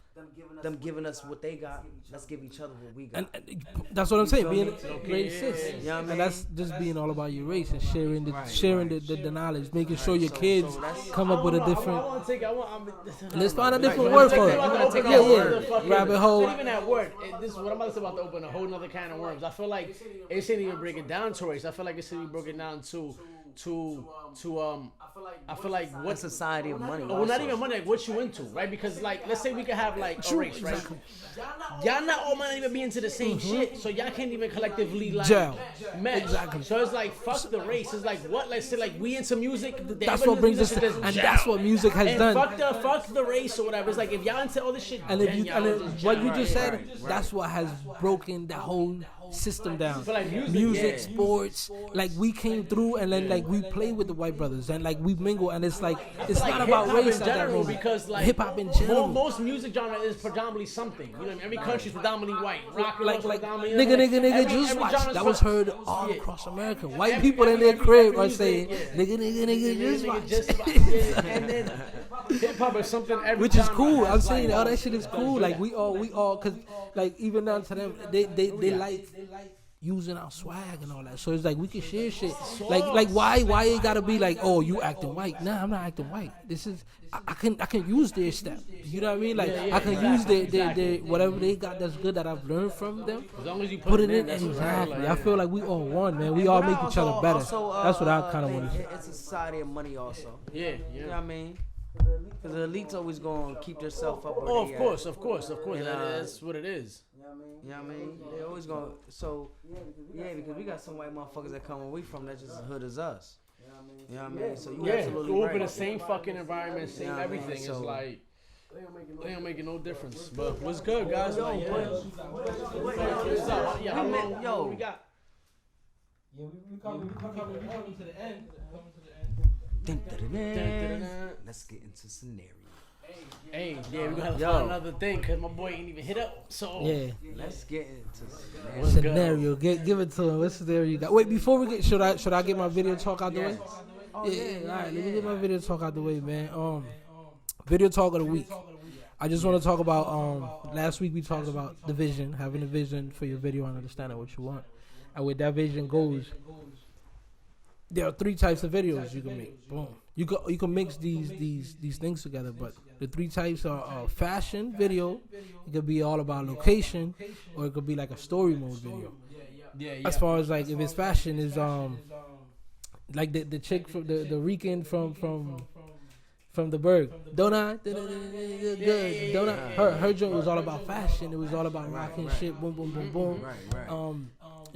them giving us what they got, let's give each other what we got. and that's what I'm saying. Being Okay, racist, yeah. and that's just being all about your race and sharing the knowledge, making sure your kids come up with a different. Let's find a different word for it. Rabbit hole. Not even that word. This is what I'm about to say about to open a whole nother can of worms. I feel like it shouldn't even break it down to race. I feel like it should be broken down to I feel like What society of money? well, not even money, like what you into, right? Because like, let's say we could have like a race, right? Y'all not all might even be into the same shit, so y'all can't even collectively like mesh. Exactly. So it's like fuck the race. It's like what? Let's say like we into music. That's what brings us, and that's what music has and done. fuck the race or whatever. It's like if y'all into all this shit, And then y'all what you right. just said, that's what has broken the whole system down. like Music, yeah. sports, like we came through and then like we play with the white brothers and like we mingle, and it's like it's like not about hip-hop race in at that general, moment. because like Hip hop in general. most music genre is predominantly something. You know what I mean? Every country's predominantly white. Rock and roll's Like predominantly nigga, just every watch. genre's That was heard all yeah. across America. White people in their crib are saying, nigga, just watch. And then hip hop is something every Which is genre cool. has, I'm saying like, all that shit is cool. Like we all, cause like even down to them, they like using our swag and all that. So it's like we can share shit. Like why it gotta be like, oh, you acting white? Nah, I'm not acting white. This is I can use their step. You know what I mean? Like I can use their whatever they got that's good that I've learned from them. As long as you Put it in that's what exactly. like, I feel like we all one, man. We all make each other better. That's what I kind of want to say. It's a society of money also. Yeah. You know what I mean? Because the elite's always going to keep themselves up. Oh, of course. That's what it is. You know what I mean? They always going to. So, yeah, because we got some white motherfuckers that come where we from that's just as hood as us. You know what I mean? So you absolutely go up right. in the same fucking environment, same Yeah, everything. man, It's so- like they ain't making no difference. But what's good, guys? Like, yeah. What's up? Yeah, how long? Yo. We got. Yeah, we coming to the end. Let's get into scenario. Hey, yeah, we gotta Yo. find another thing because my boy ain't even hit up. So Yeah. Let's get into scenario. What's good? Scenario. Give it to him. What scenario you got? Wait, before we get, should I get my video talk out the way? Yeah. All right, let me get my video talk out the way, man. Video talk of the week. I just want to talk about last week we talked about the vision, having a vision for your video and understanding what you want, and where that vision goes. There are 3 types of videos you can make. Boom. You can mix these things together, but the 3 types are fashion video. It could be all about location, or it could be like a story mode video. Yeah. As far as like if it's fashion, is like the chick from the Rican from the Berg. Don't I? Her joint was all about fashion. It was all about rocking shit. Boom, boom, boom, boom. Right.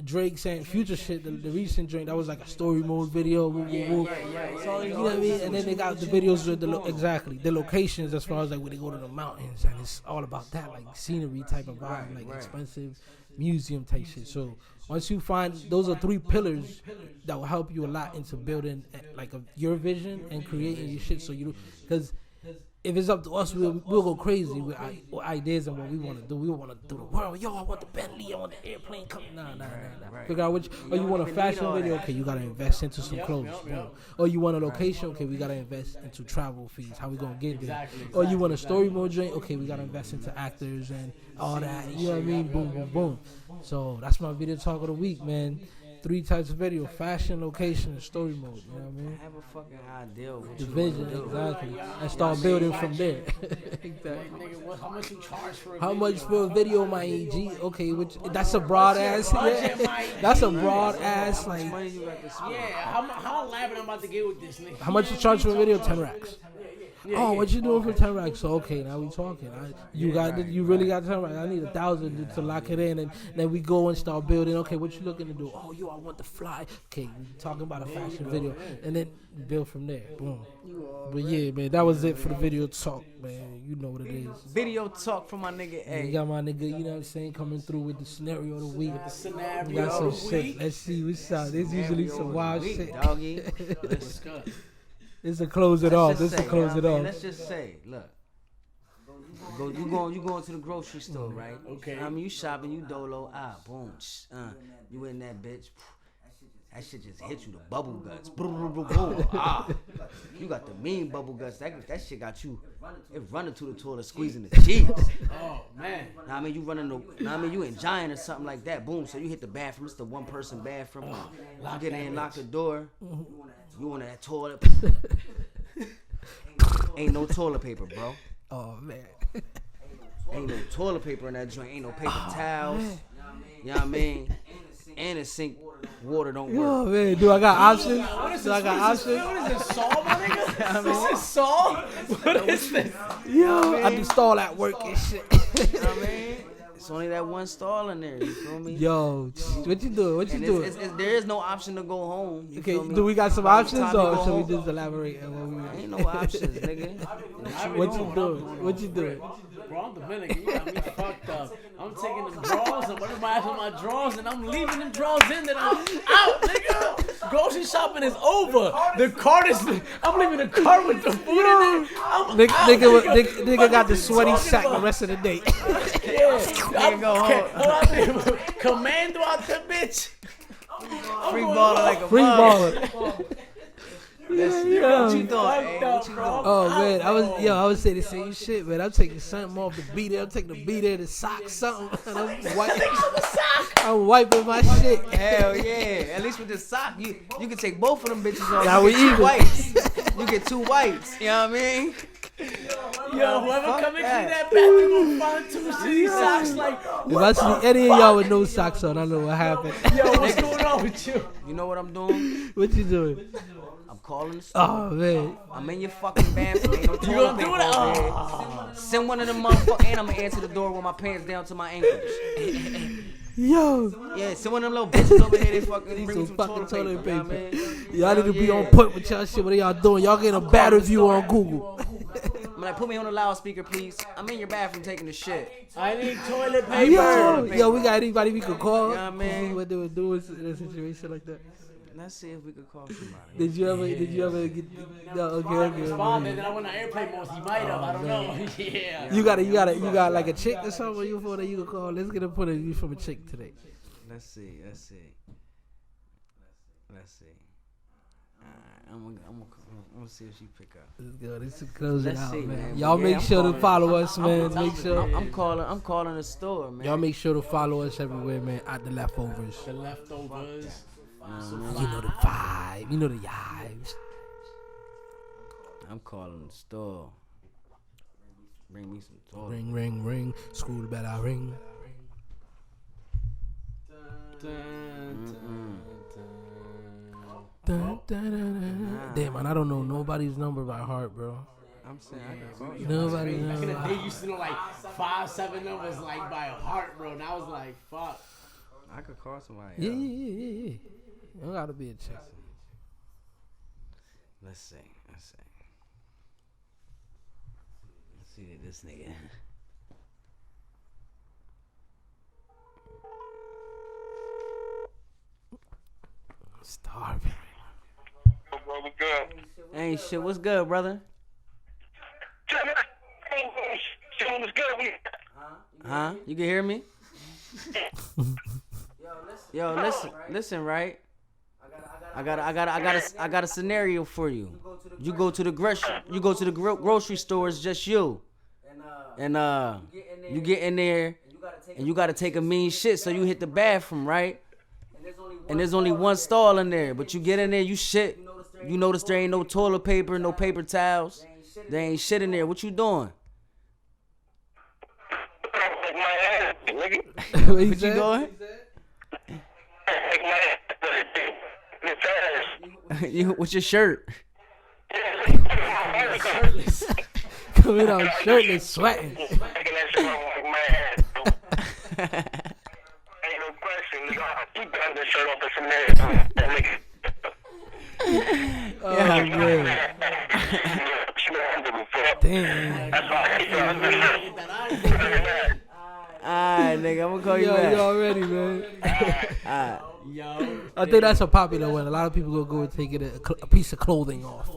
Drake saying future shit. The recent joint that was like a story mode video. Woo, woo, woo. So, you know what I mean? And then they got the videos with the locations as far as like when they go to the mountains, and it's all about that like scenery type of vibe, like expensive museum type shit. So once you find those are 3 pillars that will help you a lot into building like your vision and creating your shit. So you because if it's up to us, we'll go crazy with ideas and what we want to do. We want to do the world. Yo, I want the Bentley. I want the airplane coming. Nah. Figure out which. Or you want a fashion video? Okay, you gotta invest into some clothes. Or you want a location? Okay, we gotta invest into travel fees. How we gonna get there? Or you want a story mode joint? Okay, we gotta invest into actors and all that. You know what I mean? Boom, boom, boom. So that's my video talk of the week, man. 3 types of video: fashion, location, and story mode. You know what I mean? Have a fucking idea of what The you vision, want to do. exactly, and start building from there. Exactly. Nigga, how much you charge for a How video? much for a video, my EG? Okay, which that's a broad ass. budget, Yeah. my That's a EG? broad ass How much like. money you got to spend? Yeah, how elaborate I'm about to get with this nigga. How much you charge for a video? 10 racks. Yeah, Oh, yeah. what you doing for 10 racks? So okay, now we talking. You really got 10 racks. I need 1,000 to lock it in, and then we go and start building. Okay, what you looking to do? Oh, I want to fly. Okay, we talking about a fashion video, and then build from there. Boom. But yeah, man, that was it for the video talk, man. You know what it is. Video talk from my nigga We A. got my nigga, you know what I'm saying, coming through with the scenario of the week. Scenario We got some of the shit. week. Let's see what's up. There's usually some wild Week, shit. doggy. Let's go. This to close it off. This to close it off. Let's just say, look. You going to the grocery store, right? Okay. I mean, you shopping, you dolo, boom, you in that bitch. That shit just hit you, the bubble guts. Boom, boom, boom, you got the mean bubble guts. That shit got you. It running to the toilet, squeezing the cheeks. Oh man. Now I mean, you in Giant or something like that. Boom, so you hit the bathroom. It's the 1-person bathroom. You get in, lock the door. You on that toilet. Ain't no toilet paper, bro. Oh man. Ain't no toilet paper in that joint. Ain't no paper towels. You know what I mean? And the sink water don't work. Oh man, do I got options? What is Do this? I got What is this? options? What is this? Saw, my nigga? This is Saw? What is this? Yo, I do stall at work and shit. You know what I mean? It's only that one stall in there. You feel me? Yo, what you doing? What you And doing? it's, there is no option to go home. You Okay, feel me? do we got some By the options time you or go should we home, just elaborate on what we ain't no options, nigga. What you doing? What you doing? Bro, I'm Dominican. You got me fucked up. I'm taking them drawers and what am I from my drawers and I'm leaving them drawers in that I'm out, nigga. Grocery shopping is over. The cart is. I'm leaving the cart with the food in it. I'm out, Nigga got the What you sweaty talking sack the about? rest of the day. Yeah. go home. Commando out the bitch. Free baller like a Free mug. baller. Listen, Yeah. what you doing, A? What you doing? Oh man, I was saying the same shit, man. I'm taking something off the beater. I'm taking the beater, the sock, something. And I'm wiping my shit. Hell yeah! At least with the sock, you can take both of them bitches off. Now You we get two even. whites. You get 2 whites. You know what I mean? Yo, whoever fuck come and clean that. that bathroom will find 2 shitty socks. Like, If I see any of y'all with no socks on, I know what happened. yo, what's going on with you? You know what I'm doing? What you doing? I'm calling the store. Oh man. I'm in your fucking bathroom. Ain't no You toilet gonna paper do that? over there. Send one of them motherfuckers, and I'm gonna answer the door with my pants down to my ankles. Yo. Yeah, send one of them little bitches over here. They fucking Need bring me some some fucking toilet paper. You know what I mean? Y'all need to be Hell on yeah. point with y'all shit. What are y'all doing? Y'all getting a bad review on Google. I'm like, put me on the loudspeaker, please. I'm in your bathroom taking the shit. I need toilet paper. Yo, we got anybody we could call? You know what I mean? See what they would do in a situation like that. Let's see if we could call somebody. Did you ever get? No, okay. Responded, then I went on airplane mode. He might have. I don't know. Yeah. You got like a chick or something you for that you could call. Let's get a point of view from a chick today. Let's see. I'm gonna see if she pick up. Let's go. Let's close it Let's out, see, man. man. Y'all Yeah, make I'm sure to calling- follow us, man. Make sure. I'm calling the store, man. Y'all make sure to follow us everywhere, man. At the leftovers. The leftovers. You know the vibe. You know the vibes. I'm calling the store. Bring me some toilet. Ring, ring, ring. School bell ring. Dun, dun, dun, dun. Damn, man, I don't know nobody's number by heart, bro. I'm saying I can call you. Nobody Back in the knows. day, you used to know like 5, 7 numbers like by heart, bro. Now it's like, fuck. I could call somebody. Yeah, else. yeah. You gotta be a chick. Let's see. Let's see this nigga. Starving. Brother, good. Hey, shit, what's good, brother? Shit was good. Huh? You can hear me? Yo, listen, right? I got a scenario for you. You go to the grocery store, it's just you. And you get in there and you gotta take a mean shit, so you hit the bathroom, right? and there's only one stall in there, but you get in there, you shit. You notice there ain't no toilet paper, no paper towels. There ain't shit in there. What you doing? Like my ass, nigga. What What you doing? Like my ass. It's ass. You with your shirt. Shirtless. Coming out shirtless, sweating. Taking that shit on like my ass. Ain't no question, nigga. I'll keep that under shirt off of some ass. That nigga. Oh man, damn. That's why I keep that under shirt. Alright, nigga, I'm gonna call you Yo, back. you already, man. Alright. Yo. I think that's a popular one. A lot of people gonna go and take it a piece of clothing off.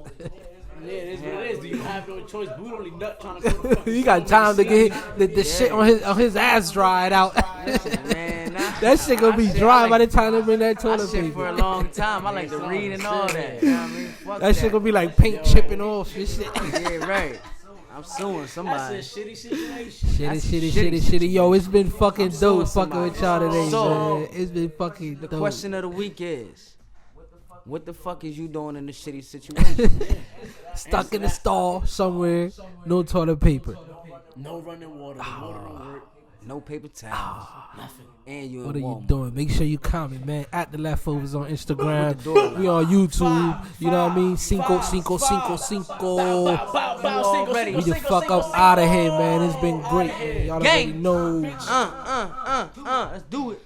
Yeah, it is what it is. Do you have no choice? Boot only nut trying to go to You got time to get the shit on his ass dried out. Man, That shit gonna be dry by the time they bring that I toilet shit for a paper. long time. I like to read and all that. You know what I mean? Fuck That shit gonna be like paint chipping off and shit. Yeah, right. I'm suing That's somebody. a shitty situation. Shitty. Yo, it's been fucking suing dope fucking with y'all today, So, man. It's been fucking The dope. question of the week is, what the fuck is you doing in this shitty situation? Stuck in the stall somewhere, no toilet paper. No running water. The water don't work. No paper towels. Nothing. And you What in are you Walmart. doing? Make sure you comment, man. At the Leftovers on Instagram. With the door We on YouTube. You know what I mean? Cinco. Bow, single, already. We the fuck up out of here, man. It's been great, man. Y'all already Gang. know. Let's do it.